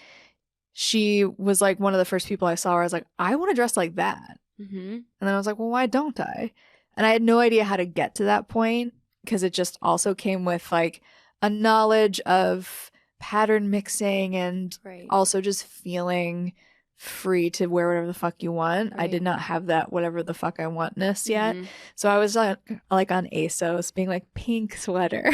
she was like one of the first people I saw where I was like, I want to dress like that. Mm-hmm. And then I was like, well, why don't I? And I had no idea how to get to that point because it just also came with like a knowledge of pattern mixing and Right. also just feeling free to wear whatever the fuck you want. I Right. did not have that whatever the fuck I wantness yet. Mhm. So I was like on ASOS being like, pink sweater,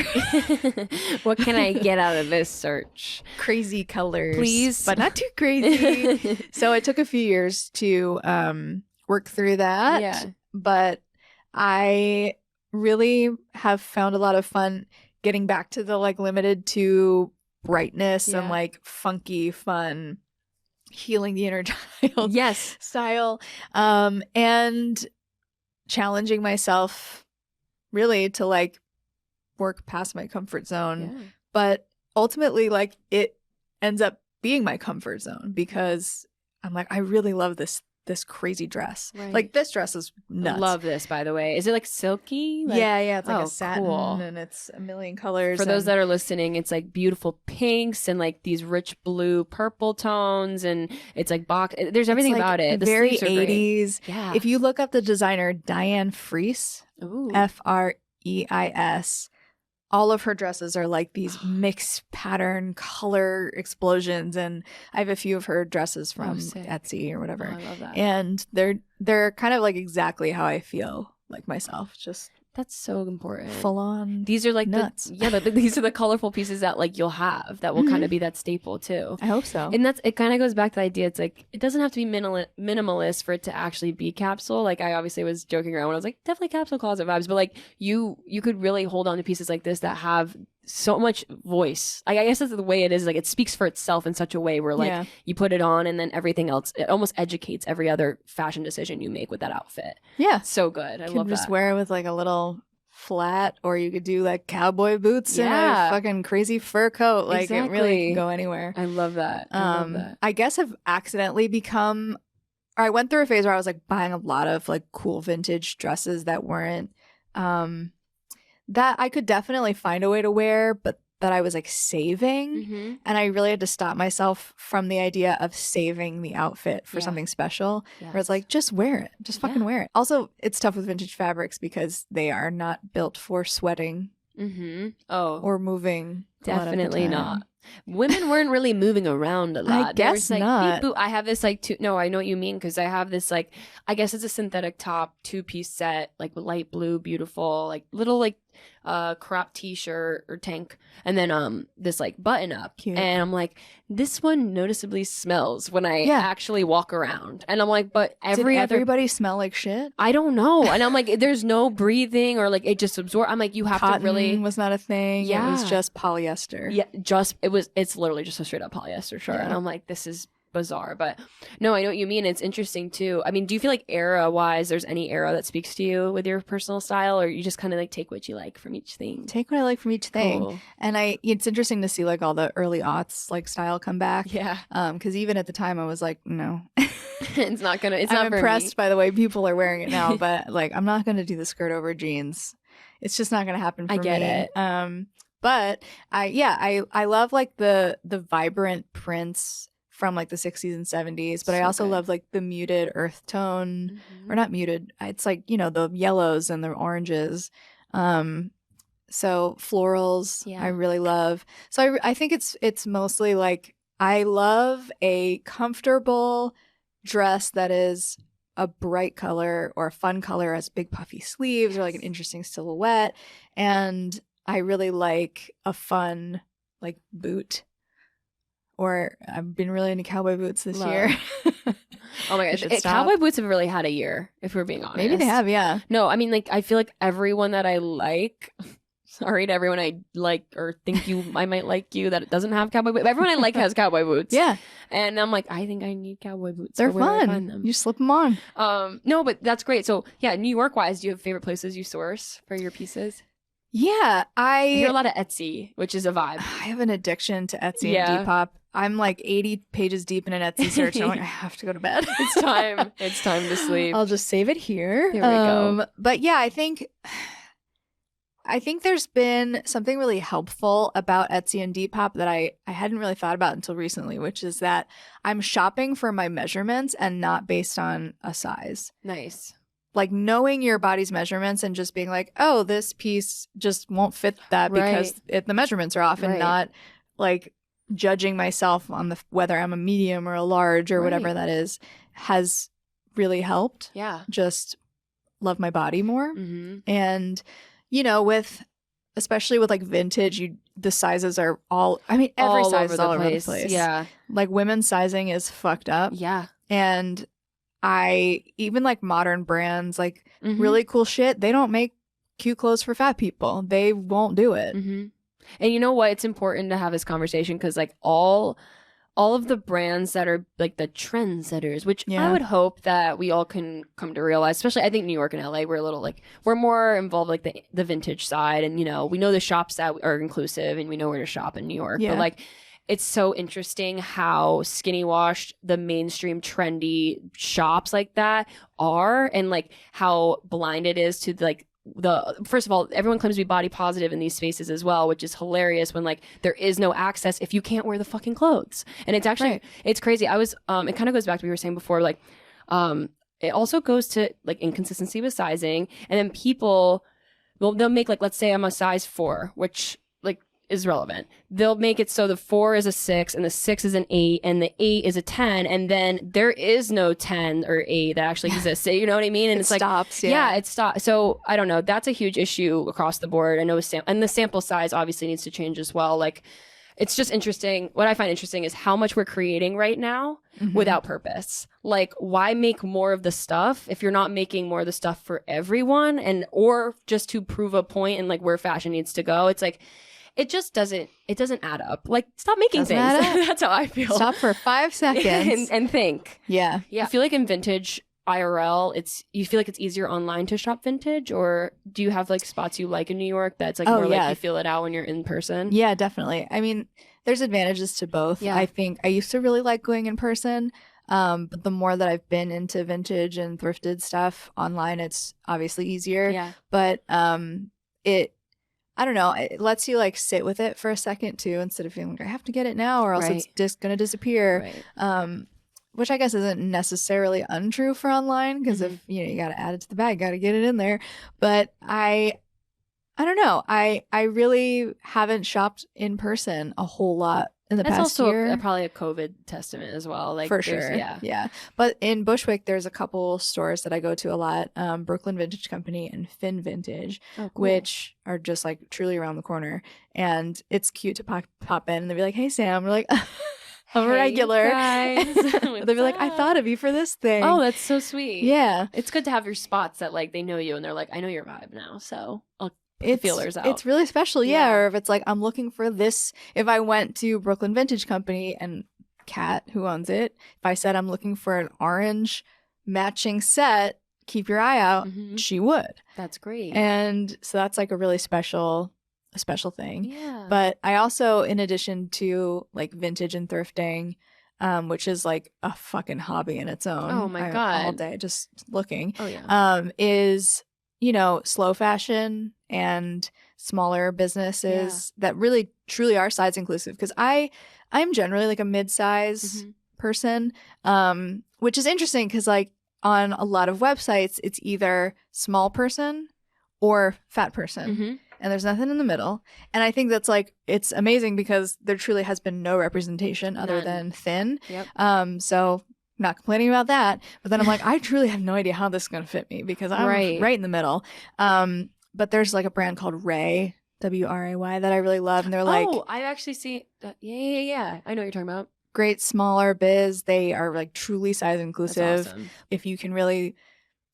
What can I get out of this search? crazy colors, Please. but not too crazy. So it took a few years to work through that. Yeah. But I really have found a lot of fun getting back to the like limited to brightness and Yeah. like funky fun, healing the inner child Yes. style, and challenging myself really to like work past my comfort zone. Yeah. But ultimately, like it ends up being my comfort zone because I'm like, I really love this crazy dress. Right. Like this dress is nuts. Love this, by the way. Is it like silky? Like, yeah, it's like oh, a satin cool. and it's a million colors. For those and- that are listening, it's like beautiful pinks and like these rich blue purple tones, and it's like box. There's everything it's, like, about it. The very sleeves are great. 80s. Yeah. If you look up the designer Diane Freese, Ooh. Freis, all of her dresses are like these mixed pattern color explosions, and I have a few of her dresses from sick. Etsy or Oh, whatever. I love that. And they're kind of like exactly how I feel like myself, just That's so important. full on. These are like nuts. these are the colorful pieces that like you'll have that will Mhm. kind of be that staple too. I hope so. And it kind of goes back to the idea. It's like it doesn't have to be minimalist for it to actually be capsule. Like I obviously was joking around when I was like definitely capsule closet vibes, but like you could really hold on to pieces like this that have so much voice. Like I guess that's the way it is. Like it speaks for itself in such a way where like Yeah. you put it on and then everything else, it almost educates every other fashion decision you make with that outfit. Yeah. So good. I You love could just that. wear it with like a little flat, or you could do like cowboy boots Yeah. and a fucking crazy fur coat. Like it really Exactly. can go anywhere. I love that. I love that. I guess I've accidentally become, or I went through a phase where I was like buying a lot of like cool vintage dresses that weren't, that I could definitely find a way to wear, but that I was like saving. Mm-hmm. And I really had to stop myself from the idea of saving the outfit for Yeah. something special. Where it's like, just wear it. Just fucking Yeah. wear it. Also, it's tough with vintage fabrics because they are not built for sweating Mm-hmm. Oh, or moving. a lot of the definitely time. not. Women weren't really moving around a lot. They were guess just like, not. beep, boop. I have this like no, I know what you mean because I have this like I guess it's a synthetic top 2-piece set like with light blue, beautiful, like little like crop t-shirt or tank, and then this like button up, Cute. and I'm like, this one noticeably smells when I Yeah. actually walk around, and I'm like, but Did everybody smell like shit? I don't know, and I'm like, there's no breathing or like it just absorbs. I'm like, you have Cotton to really. was not a thing. It was Yeah. just polyester. Yeah, it's literally just a straight up polyester shirt. Yeah. And I'm like, this is bizarre. But no, I know what you mean. It's interesting too. I mean, do you feel like era wise there's any era that speaks to you with your personal style, or you just kind of like take what you like from each thing? Take what I like from each thing. Cool. And it's interesting to see like all the early aughts like style come back. Yeah. Because even at the time I was like, no. It's not gonna. It's I'm not for me. impressed by the way people are wearing it now, but like I'm not gonna do the skirt over jeans. It's just not gonna happen for me. I get it. But I love like the vibrant prints from like the 60s and 70s, but I So also good. love like the muted earth tone, Mhm. or not muted. It's like, you know, the yellows and the oranges. So florals, Yeah. I really love. So I think it's mostly like I love a comfortable dress that is a bright color or a fun color, has big puffy sleeves or like an interesting silhouette, and I really like a fun like boot. Or I've been really into cowboy boots this Love. year. Oh my I gosh, should stop. cowboy boots have really had a year, if we're being honest. Maybe they have, yeah. No, I mean, like, I feel like everyone that I like, sorry to everyone I like or think I might like you that doesn't have cowboy boots. Everyone I like has cowboy boots. Yeah, And I'm like, I think I need cowboy boots. they're So where do I fun. find them? You slip them on. No, but that's great. So yeah, New York wise, do you have favorite places you source for your pieces? Yeah, I hear a lot of Etsy, which is a vibe. I have an addiction to Etsy Yeah. and Depop. I'm like 80 pages deep in an Etsy search, and I'm like, I have to go to bed. It's time. It's time to sleep. I'll just save it here. There we go. But yeah, I think there's been something really helpful about Etsy and Depop that I hadn't really thought about until recently, which is that I'm shopping for my measurements and not based on a size. Nice. Like knowing your body's measurements and just being like, oh, this piece just won't fit that because the measurements are off, and Right. not like judging myself on whether I'm a medium or a large or whatever Right. that is, has really helped Yeah. just love my body more. Mm-hmm. And, you know, especially with like vintage, the sizes are every size is all over the place. Yeah. Like women's sizing is fucked up. Yeah. And even like modern brands, like Mhm. really cool shit, they don't make cute clothes for fat people. They won't do it. Mm-hmm. And you know what? It's important to have this conversation because like all of the brands that are like the trendsetters, which I Yeah. would hope that we all can come to realize, especially I think New York and LA, we're a little like, we're more involved like the vintage side. And, you know, we know the shops that are inclusive and we know where to shop in New York. Yeah. But like, it's so interesting how skinny washed the mainstream trendy shops like that are, and like how blind it is to like first of all, everyone claims to be body positive in these spaces as well, which is hilarious when like there is no access if you can't wear the fucking clothes. And it's actually, Right. it's crazy. I was, it kind of goes back to what we were saying before, like, it also goes to like inconsistency with sizing. And then people, they'll make like, let's say I'm a size 4, which like is relevant. They'll make it so the 4 is a 6 and the 6 is an 8 and the 8 is a 10. And then there is no 10 or 8 that actually exists. You know what I mean? And it's like, stops. yeah, it stops. So I don't know. That's a huge issue across the board. I know, and the sample size obviously needs to change as well. Like, it's just interesting. What I find interesting is how much we're creating right now Mhm. without purpose. Like, why make more of the stuff if you're not making more of the stuff for everyone, or just to prove a point and like where fashion needs to go? It's like, it just doesn't add up. Like, stop making Doesn't things. add up. That's how I feel. Stop for 5 seconds. and think. Yeah. Yeah, I feel like in vintage IRL, you feel like it's easier online to shop vintage, or do you have like spots you like in New York that's like Oh, more yeah. like you feel it out when you're in person? Yeah, definitely. I mean, there's advantages to both. Yeah. I think I used to really like going in person. But the more that I've been into vintage and thrifted stuff online, it's obviously easier. Yeah. But I don't know, it lets you like sit with it for a second too, instead of feeling like I have to get it now or else it's Right. just going to disappear. Right. Which I guess isn't necessarily untrue for online, because if you got to add it to the bag, got to get it in there. But I don't know. I really haven't shopped in person a whole lot in the That's past also year. probably a COVID testament as well. Like, For there's- sure. Yeah. But in Bushwick, there's a couple stores that I go to a lot, Brooklyn Vintage Company and Finn Vintage, Oh, cool. which are just like truly around the corner. And it's cute to pop in and they'll be like, hey, Sam. We're like, I'm a Hey, regular. guys. They'll be like, I What's thought up? of you for this thing. Oh, that's so sweet. yeah. It's good to have your spots that like they know you and they're like, I know your vibe now, so I'll put the feelers out. It's really special, yeah. Yeah. Or if it's like, I'm looking for this. If I went to Brooklyn Vintage Company and Kat, who owns it, if I said I'm looking for an orange matching set, keep your eye out, Mhm. she would. That's great. And so that's like a really special thing. yeah. But I also, in addition to like vintage and thrifting, which is like a fucking hobby in its own. Oh my God. All day just looking. Oh yeah. Is, you know, slow fashion and smaller businesses that really truly are size inclusive. Because I'm generally like a mid-size person, which is interesting because like on a lot of websites, it's either small person or fat person. And there's nothing in the middle. And I think that's like, it's amazing because there truly has been no representation other than thin. Yep. So not complaining about that. But then I'm like, I truly have no idea how this is going to fit me because I'm right in the middle. But there's like a brand called Ray, W-R-A-Y, that I really love. And they're like, oh, I've actually seen that. Yeah. I know what you're talking about. Great smaller biz. They are like truly size inclusive. That's awesome. If you can really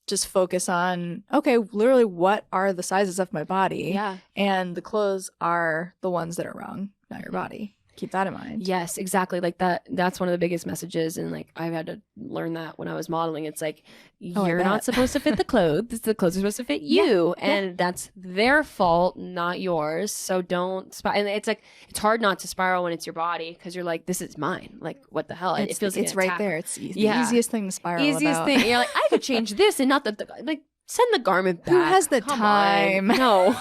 just focus on, okay, literally what are the sizes of my body? Yeah. And the clothes are the ones that are wrong, not your body. Keep that in mind. Yes, exactly. Like that's one of the biggest messages. And like I've had to learn that when I was modeling. It's like you're not supposed to fit the clothes. The clothes are supposed to fit you. And that's their fault, not yours. So don't and it's like it's hard not to spiral when it's your body because you're like, this is mine. Like what the hell? It feels like it's right there. It's the easiest thing to spiral about. Thing. You're like, I could change this and not like send the garment back. Who has the Come time? On. No.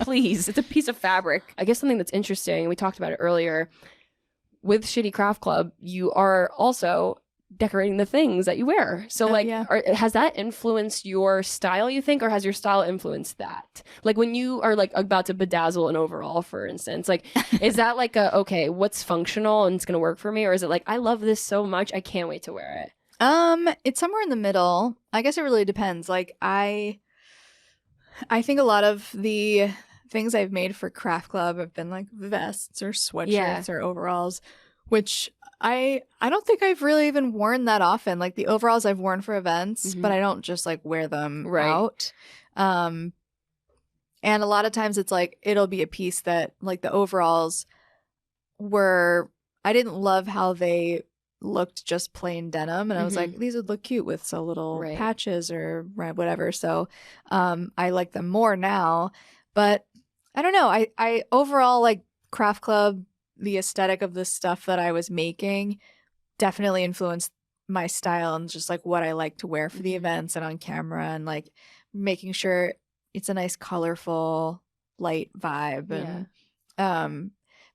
Please, it's a piece of fabric. I guess something that's interesting, we talked about it earlier, with Shitty Craft Club, you are also decorating the things that you wear. So has that influenced your style, you think, or has your style influenced that? Like when you are like about to bedazzle an overall, for instance, like is that like okay, what's functional and it's going to work for me? Or is it like, I love this so much, I can't wait to wear it? It's somewhere in the middle. I guess it really depends. Like I think a lot of the things I've made for Craft Club have been like vests or sweatshirts or overalls, which I don't think I've really even worn that often. Like the overalls I've worn for events, but I don't just like wear them out. And a lot of times it's like it'll be a piece that like the overalls I didn't love how they looked just plain denim, and I was like, these would look cute with so little patches or whatever. So I like them more now. But I don't know. I overall like Craft Club, the aesthetic of the stuff that I was making definitely influenced my style and just like what I like to wear for the events and on camera, and like making sure it's a nice colorful light vibe. And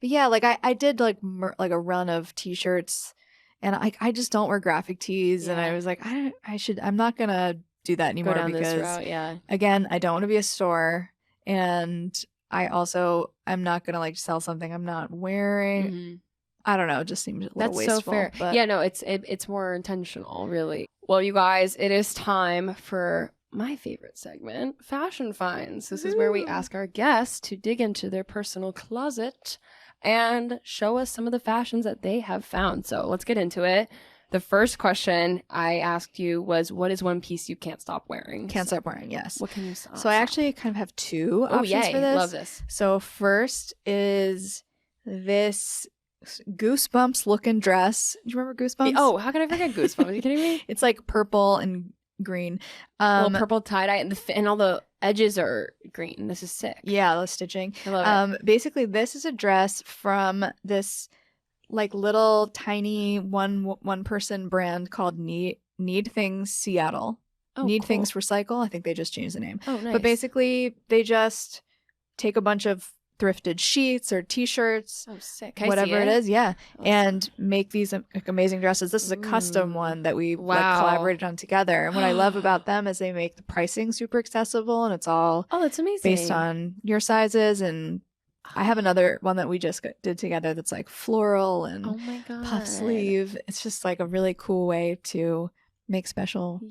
but yeah, like I did like a run of t-shirts, and I just don't wear graphic tees, and I was like, I'm not gonna do that anymore. Go down because this route, again, I don't want to be a store, and I'm not gonna like sell something I'm not wearing. I don't know, it just seems a little wasteful. That's so fair. But yeah, no, it's more intentional, really. Well, you guys, it is time for my favorite segment, Fashion Finds. This is where we ask our guests to dig into their personal closet and show us some of the fashions that they have found. So let's get into it. The first question I asked you was, what is one piece you can't stop wearing? Can't stop wearing, yes. What can you stop? So I actually kind of have two options for this. Love this. So first is this Goosebumps looking dress. Do you remember Goosebumps? Oh, how can I forget Goosebumps? Are you kidding me? It's like purple and green. Little purple tie-dye, and all the edges are green. This is sick. Yeah, the stitching. I love it. Basically, this is a dress from this like little tiny one person brand called Need Things Seattle. Need Things Recycle. I think they just changed the name. Oh, nice. But basically, they just take a bunch of thrifted sheets or t-shirts, sick. Whatever it is, and make these like amazing dresses. This is a custom one that we like, collaborated on together. And what I love about them is they make the pricing super accessible, and it's all that's amazing, based on your sizes. And I have another one that we just did together that's like floral and puff sleeve. It's just like a really cool way to make special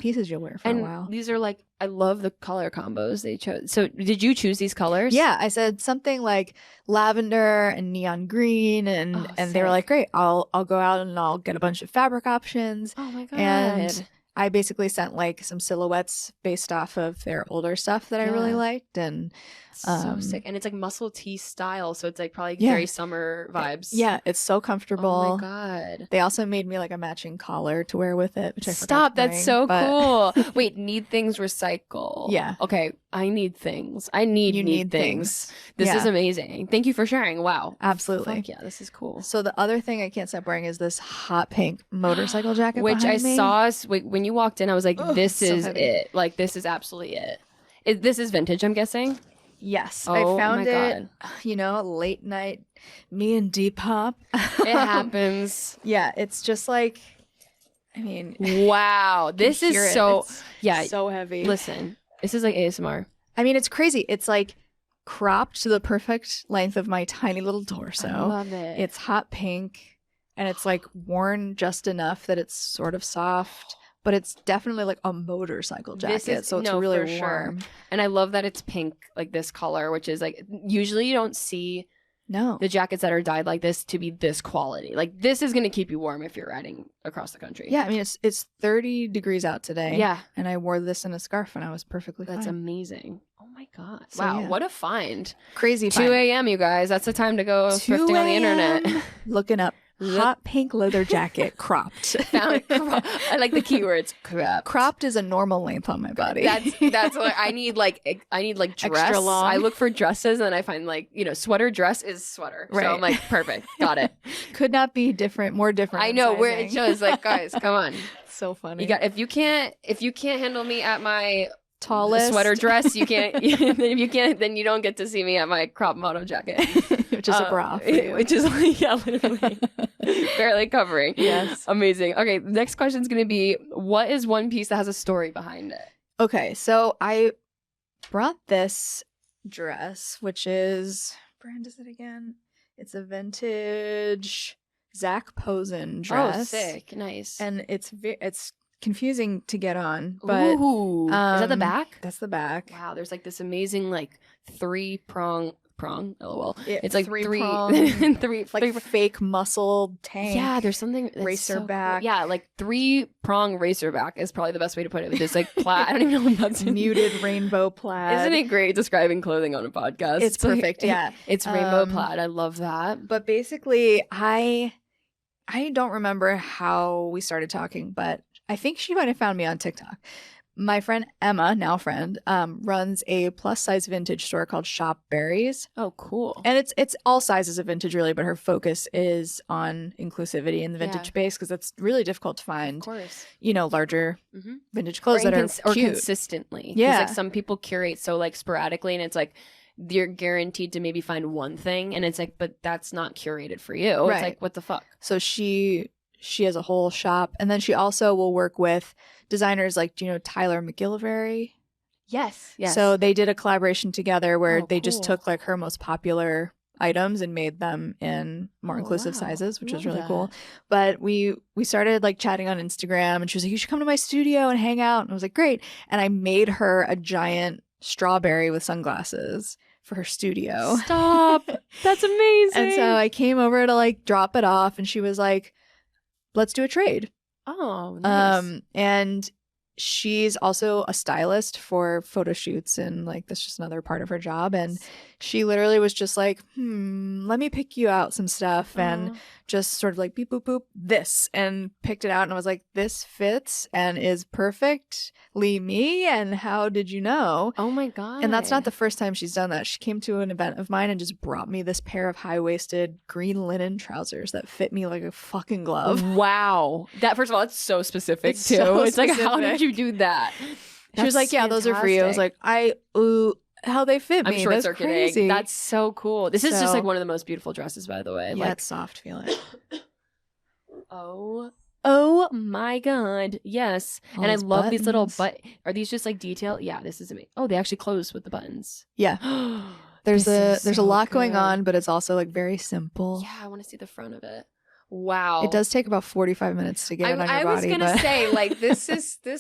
pieces you'll wear for a while. These are like, I love the color combos they chose. So did you choose these colors? Yeah, I said something like lavender and neon green, and they were like, great, I'll go out and I'll get a bunch of fabric options. Oh my God. And I basically sent like some silhouettes based off of their older stuff that I really Yeah. liked. And So sick. And it's like muscle tee style. So it's like probably Yeah. very summer vibes. yeah, it's so comfortable. Oh my God. They also made me like a matching collar to wear with it, which I forgot Stop. to That's bring, so but cool. Wait, need things recycle. Yeah. Okay. I need things. I need you need things. This Yeah. is amazing. Thank you for sharing. Wow. Absolutely. Fuck yeah. This is cool. So the other thing I can't stop wearing is this hot pink motorcycle jacket, Which I behind me. saw when you walked in. I was like, Ugh, this it's so is heavy. it. Like, this is absolutely it. This is vintage, I'm guessing. Yes, Oh I found my it. God. Late night, me and Depop. It happens. Yeah, it's just like, I mean, Wow. This you hear is it. so, It's yeah. so heavy. Listen, this is like ASMR. I mean, it's crazy. It's like cropped to the perfect length of my tiny little torso. I love it. It's hot pink, and it's like worn just enough that it's sort of soft, but it's definitely like a motorcycle This jacket, is- so it's no, really for sure. warm. And I love that it's pink, like this color, which is like, usually you don't see No, the jackets that are dyed like this to be this quality. Like, this is going to keep you warm if you're riding across the country. yeah, I mean it's 30 degrees out today. Yeah. and I wore this in a scarf, and I was perfectly That's fine. amazing. Oh my God. So, Wow. yeah. What a find. Crazy 2 a.m., you guys. That's the time to go 2 thrifting on the internet. a.m., looking up hot pink leather jacket cropped. Found I like the keywords. Cropped. Cropped is a normal length on my body. That's what I need. Like dress. Extra long. I look for dresses and I find sweater dress is sweater. Right. So I'm like, perfect, got it. Could not be more different. I in know where it sizing. shows. Like, guys, come on. So funny. You got if you can't handle me at my tallest sweater dress, you can't. If you can't, then you don't get to see me at my crop moto jacket, which is a bra for you. which is like literally barely covering. Yes. Amazing. Okay, the next question is going to be, what is one piece that has a story behind it? Okay, so I brought this dress, which is, brand is it again? It's a vintage Zach Posen dress. Oh, sick. Nice. And it's confusing to get on, but Ooh. Is that the back? That's the back. Wow, there's like this amazing like three-prong, lol. Yeah, It's like three-prong, three like fake muscle tank. Yeah, there's something that's racer so cool. back. Yeah, like three-prong racer back is probably the best way to put it. With this like plaid. I don't even know what that's muted rainbow plaid. Isn't it great describing clothing on a podcast? It's like- perfect. Yeah, It's rainbow plaid. I love that. but basically, I don't remember how we started talking, but I think she might have found me on TikTok. My friend Emma, now friend, runs a plus size vintage store called Shop Berries. Oh, cool. And it's all sizes of vintage really, but her focus is on inclusivity in the vintage Yeah. space because it's really difficult to Of find, course. larger Mhm. vintage clothes that are or cute. consistently. 'Cause, Yeah. like some people curate so like sporadically, and it's like you're guaranteed to maybe find one thing, and it's like, but that's not curated for you. Right. It's like, what the fuck? So she has a whole shop, and then she also will work with designers like, do you know Tyler McGillivray? Yes. Yes. So they did a collaboration together where Oh, they just cool. took like her most popular items and made them in more Oh, inclusive wow. sizes, which was Love really cool. that. But we started like chatting on Instagram, and she was like, "You should come to my studio and hang out." And I was like, "Great!" And I made her a giant strawberry with sunglasses for her studio. Stop. That's amazing. And so I came over to like drop it off, and she was like, "Let's do a trade." oh, nice. And she's also a stylist for photo shoots, and like that's just another part of her job. And she literally was just like, let me pick you out some stuff, and Aw. just sort of like beep boop boop this, and picked it out, and I was like, this fits and is perfectly me, and how did you know? Oh my god. And that's not the first time she's done that. She came to an event of mine and just brought me this pair of high-waisted green linen trousers that fit me like a fucking glove. Wow. That first of all, it's so specific It's too. so It's like, how did specific. you do that? She was like, yeah, those are for you. I was like, how they fit me. I'm short That's circuiting. crazy. That's so cool. This is just So- like one of the most beautiful dresses, by the way. yeah, Like, it's soft feeling. oh my god. Yes. All and I these love these little buttons. Are these just like detail? Yeah, this is amazing. Oh, they actually close with the buttons. Yeah. There's This is a so lot going good. on, but it's also like very simple. Yeah, I want to see the front of it. Wow. It does take about 45 minutes to get it on your I was body. gonna but say, like, this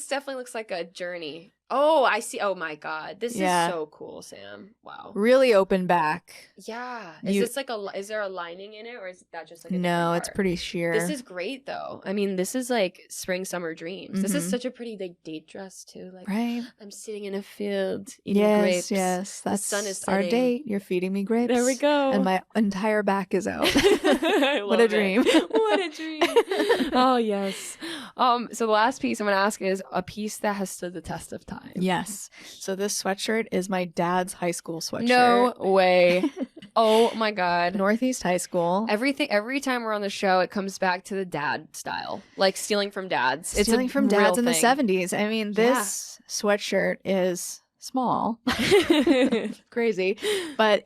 definitely looks like a journey. Oh, I see. Oh my God. This Yeah. is so cool, Sam. Wow. Really open back. Yeah. Is there a lining in it, or is that just like a No, different it's part? pretty sheer. This is great though. I mean, this is like spring summer dreams. This is Mhm. such a pretty like date dress too. Like right. I'm sitting in a field eating Yes, grapes. yes. The That's sun is our setting. date. You're feeding me grapes. There we go. And my entire back is out. I What a love dream. it. What a dream. Oh yes. So the last piece I'm gonna ask is a piece that has stood the test of time. Yes. So this sweatshirt is my dad's high school sweatshirt. No way. Oh my God. Northeast High School. Every time we're on the show, it comes back to the dad style, like stealing from dads. Stealing from real dads in the thing. 70s. I mean, this sweatshirt is small. Crazy. But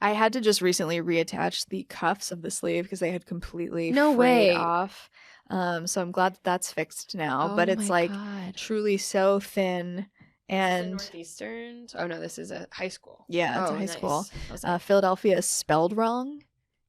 I had to just recently reattach the cuffs of the sleeve because they had completely No frayed way. off. So I'm glad that's fixed now. Oh but it's my like God. truly so thin. And Northeastern. Oh no, this is a high school. yeah, it's Oh, a high nice. school. I was like, Philadelphia is spelled wrong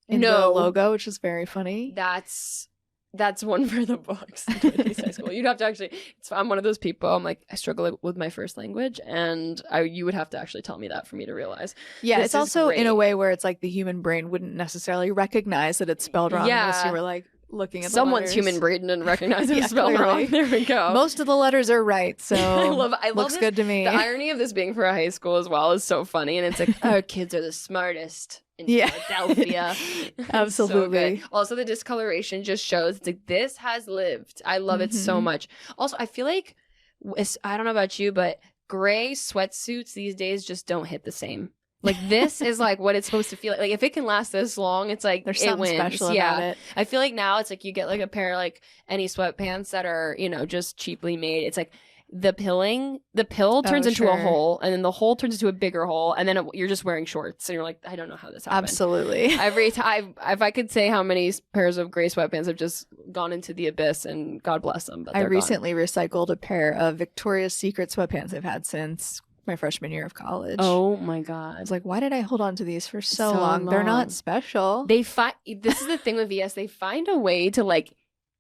in the No. logo, which is very funny. that's one for the books. Northeast High School. You'd have to actually. I'm one of those people. I'm like I struggle with my first language, and you would have to actually tell me that for me to realize. Yeah, This it's is also in a great. way where it's like the human brain wouldn't necessarily recognize that it's spelled wrong unless Yeah. you were like looking at the Someone's letters. human brain didn't recognize it Yeah, was spelled clearly. wrong. There we go. Most of the letters are right, so I love looks this. good to me. The irony of this being for a high school as well is so funny, and it's like our kids are the smartest in Yeah. Philadelphia. It's so Absolutely. good. Also, the discoloration just shows it's like this has lived. I love it so Mhm. much. Also, I feel like I don't know about you, but gray sweatsuits these days just don't hit the same. Like this is like what it's supposed to feel like. Like if it can last this long, it's like There's it something wins. special Yeah. about it. I feel like now it's like you get like a pair of like any sweatpants that are, just cheaply made. It's like the pill turns into a sure. hole, and then the hole turns into a bigger hole, and then you're just wearing shorts, and you're like, I don't know how this happened. Absolutely. Every time, if I could say how many pairs of gray sweatpants have just gone into the abyss, and God bless them, but I they're gone. recently recycled a pair of Victoria's Secret sweatpants I've had since my freshman year of college. Oh my I God. was like, why did I hold on to these for so So long? They're long. not special. This is the thing with VS. They find a way to like,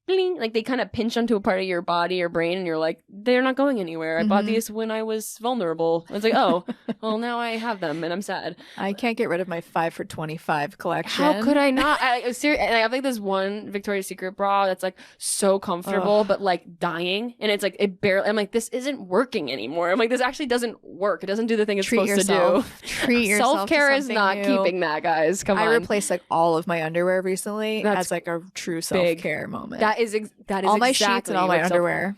bling, like they kind of pinch onto a part of your body or brain, and you're like, they're not going anywhere. I bought Mhm. these when I was vulnerable. It's like, oh, well, now I have them, and I'm sad. I can't get rid of my 5 for $25 collection. How could I not? Seriously, I have like this one Victoria's Secret bra that's like so comfortable, but like dying, and it's like it barely. I'm like, this isn't working anymore. I'm like, this actually doesn't work. It doesn't do the thing it's Treat supposed yourself. to do. Treat yourself. Self care to is something not new. keeping that, guys. Come I on. replaced like all of my underwear recently That's as like a true self care moment. That is all my exactly sheets and all my what underwear.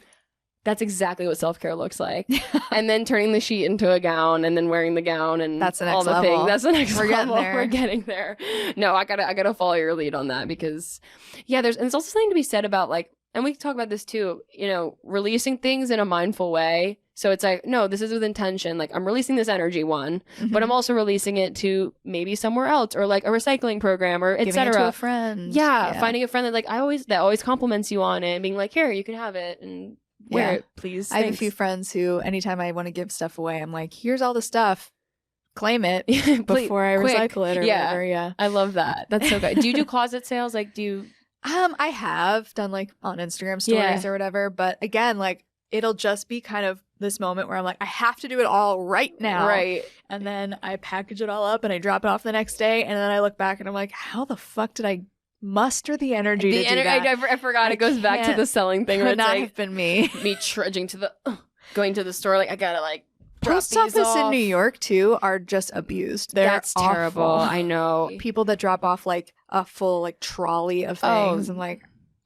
That's exactly what self-care looks like. And then turning the sheet into a gown, and then wearing the gown, and That's the all next the level. things. That's the next We're getting level. there. We're getting there. No, I gotta follow your lead on that, because there's also something to be said about like, and we can talk about this too, releasing things in a mindful way. So it's like, no, this is with intention. Like I'm releasing this energy but I'm also releasing it to maybe somewhere else, or like a recycling program, or Giving it to etc. a friend. Yeah, finding a friend that always compliments you on it, and being like, here, you can have it, and wear Yeah. it, please. I have a Thanks. few friends who, anytime I want to give stuff away, I'm like, here's all the stuff. Claim it Please, before I quick. recycle it or Yeah. whatever. Yeah. I love that. That's so good. Do you do closet sales? Like, do you? I have done like on Instagram stories Yeah. or whatever, but again, like it'll just be kind of this moment where I'm like, I have to do it all right now. Right. And then I package it all up and I drop it off the next day. And then I look back and I'm like, how the fuck did I muster the energy to do that? I forgot. It goes back to can't- the selling thing. Where Could it's not like have been me. me trudging to going to the store. Like I gotta like drop Post these office in off. New York too are just abused. They're That's terrible. awful. I know. People that drop off like a full like trolley of Oh. things. I'm like,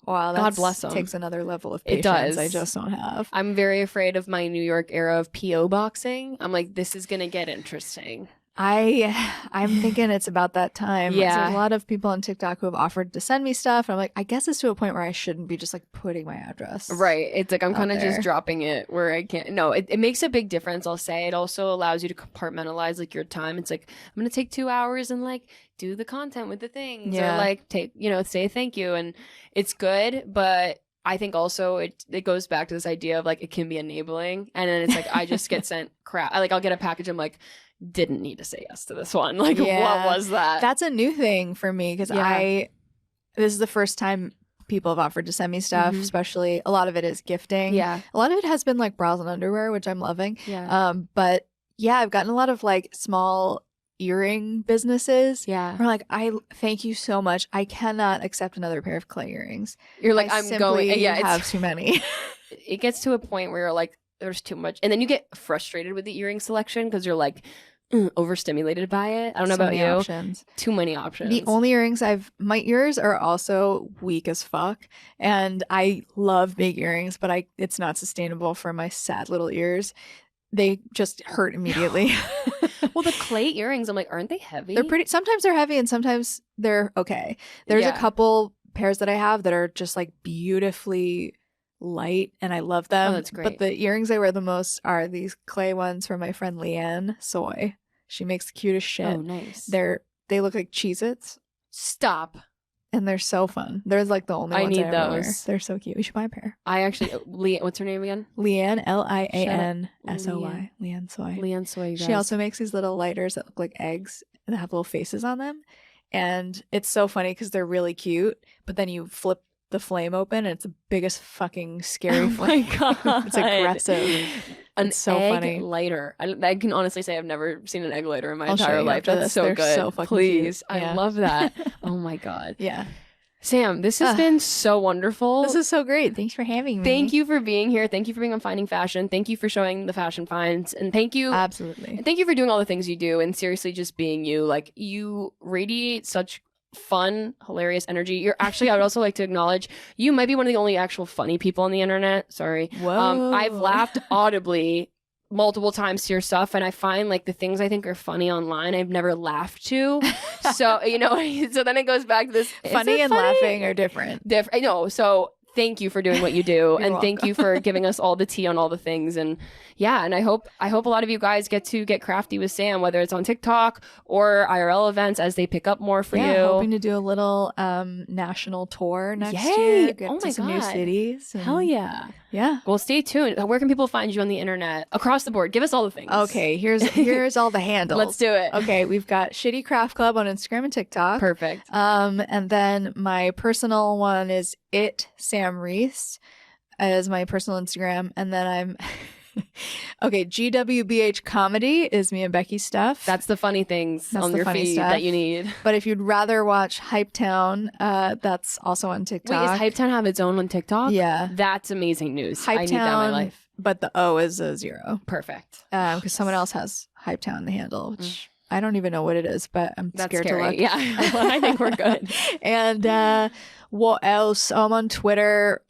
wow, that God bless 'em. takes another level of It patience does. I just don't have. I'm very afraid of my New York era of PO boxing. I'm like, this is gonna get interesting. I'm thinking it's about that time. Yeah. There's a lot of people on TikTok who have offered to send me stuff. And I'm like, I guess it's to a point where I shouldn't be just like putting my address. Right. It's like I'm out kind of there. just dropping it where I can't. No, it makes a big difference, I'll say. It also allows you to compartmentalize like your time. It's like, I'm going to take 2 hours and like do the content with the things, Yeah. or like say thank you. And it's good. But I think also it goes back to this idea of like, it can be enabling. And then it's like, I just get sent crap. I'll get a package. I'm like, didn't need to say yes to this one. Like, Yeah. what was that? That's a new thing for me because Yeah. this is the first time people have offered to send me stuff, especially a lot of it is gifting. Yeah. A lot of it has been like bras and underwear, which I'm loving. Yeah. But yeah, I've gotten a lot of like small earring businesses. Yeah. We're like, I thank you so much. I cannot accept another pair of clay earrings. You're like, I I'm simply going. Yeah. have too many. It gets to a point where you're like, there's too much. And then you get frustrated with the earring selection because you're like overstimulated by it. I don't know So about many you. options. Too many options. The only earrings my ears are also weak as fuck. And I love big earrings, but it's not sustainable for my sad little ears. They just hurt immediately. Well, the clay earrings, I'm like, aren't they heavy? Sometimes they're heavy and sometimes they're okay. There's a couple pairs that I have that are just like beautifully light and I love them. Oh, that's great. But the earrings I wear the most are these clay ones from my friend Leanne Soy. She makes the cutest shit. Oh, nice. They look like Cheez-Its. Stop. And they're so fun. They're like the only ones need I ever wear. those. They're so cute. We should buy a pair. I actually, what's her name again? Leanne, Liansoy. Leanne Soy. Leanne Soy. She also makes these little lighters that look like eggs and have little faces on them. And it's so funny because they're really cute. But then you flip the flame open and it's the biggest fucking scary flame. Oh my God. It's aggressive. It's so egg funny. Lighter. I can honestly say I've never seen an egg lighter in my I'll show entire you life. after That's this. so They're good. so fucking Please. cute. Yeah. I love that. Oh my God. Yeah. Sam, this has been so wonderful. This is so great. Thanks for having me. Thank you for being here. Thank you for being on Finding Fashion. Thank you for showing the fashion finds. And thank you. Absolutely. And thank you for doing all the things you do and seriously just being you. Like, you radiate such fun, hilarious energy. You're actually, I would also like to acknowledge, you might be one of the only actual funny people on the internet. Sorry. Whoa. I've laughed audibly multiple times to your stuff, and I find like the things I think are funny online I've never laughed to. So, so then it goes back to this Funny and laughing are different. I know. So thank you for doing what you do. And welcome. Thank you for giving us all the tea on all the things. And yeah, and I hope a lot of you guys get crafty with Sam, whether it's on TikTok or IRL events as they pick up more for you. Hoping to do a little national tour next Yay. year. Get Oh my to some new God. cities. and- Hell yeah. Yeah. Well, stay tuned. Where can people find you on the internet? Across the board. Give us all the things. Okay, here's all the handles. Let's do it. Okay, we've got Shitty Craft Club on Instagram and TikTok. Perfect. And then my personal one is Sam Reece as my personal Instagram, and then I'm okay. GWBH Comedy is me and Becky's stuff. That's the funny things That's on the your funny feed stuff. that you need. But if you'd rather watch Hype Town, that's also on Wait, TikTok. does Hype Town have its own on TikTok? Yeah. That's amazing news. Hype I need that in my Town, life. but the O is a 0 Perfect. because someone else has Hype Town the handle, which I don't even know what it is, but I'm That's scared scary. to look. Yeah, I think we're good. And what else? I'm on Twitter.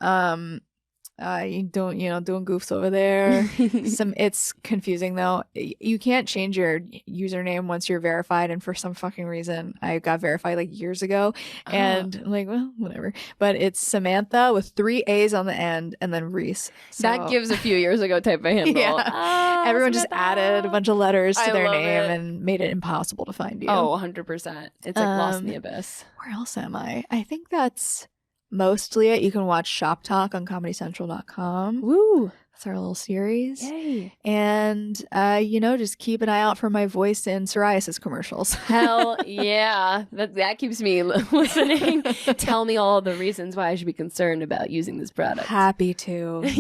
Doing goofs over there. It's confusing though. You can't change your username once you're verified, and for some fucking reason I got verified like years ago, and I'm like, well, whatever. But it's Samantha with 3 A's on the end and then Reese. So, That gives a few years ago type of handle. yeah. Everyone just added a bunch of letters to I their love name it. and made it impossible to find you. Oh, 100%. It's like lost in the abyss. Where else am I? I think that's mostly it. You can watch Shop Talk on comedycentral.com. Woo. That's our little series. Yay. And, just keep an eye out for my voice in psoriasis commercials. Hell yeah. That keeps me listening. Tell me all the reasons why I should be concerned about using this product. Happy to. Yay.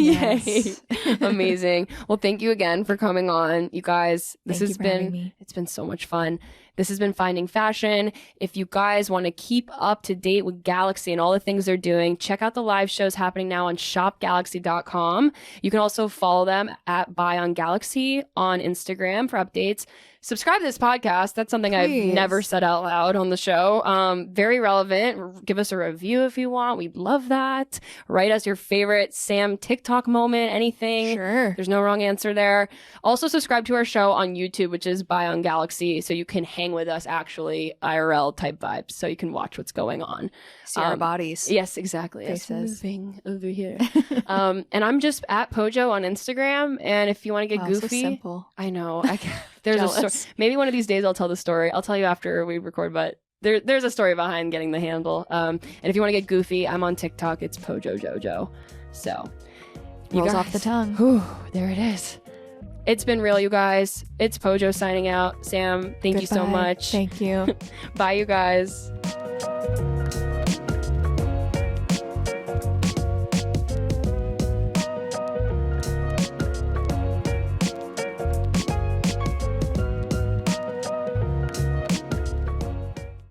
Yes. Amazing. Well, thank you again for coming on. You guys, Thank you for having me. it's been so much fun. This has been Finding Fashion. If you guys want to keep up to date with Galaxy and all the things they're doing, check out the live shows happening now on shopgalaxy.com. You can also follow them at Buy on Galaxy on Instagram for updates. Subscribe to this podcast. That's something Please. I've never said out loud on the show. Very relevant. Give us a review if you want. We'd love that. Write us your favorite Sam TikTok moment, anything. Sure. There's no wrong answer there. Also subscribe to our show on YouTube, which is Buy on Galaxy, so you can hang with us actually IRL type vibes, so you can watch what's going on. See our bodies. Yes, exactly. Faces. It's moving over here. And I'm just at Pojo on Instagram, and if you want to get Wow, so goofy, simple. I know. There's a Jealous. story. Maybe one of these days I'll tell the story. I'll tell you after we record, but there's a story behind getting the handle. And if you want to get goofy, I'm on TikTok. It's Pojo Jojo. So Rolls off the tongue. Whew, there it is. It's been real, you guys. It's Pojo signing out. Sam, thank you so Goodbye. much. Thank you. Bye, you guys.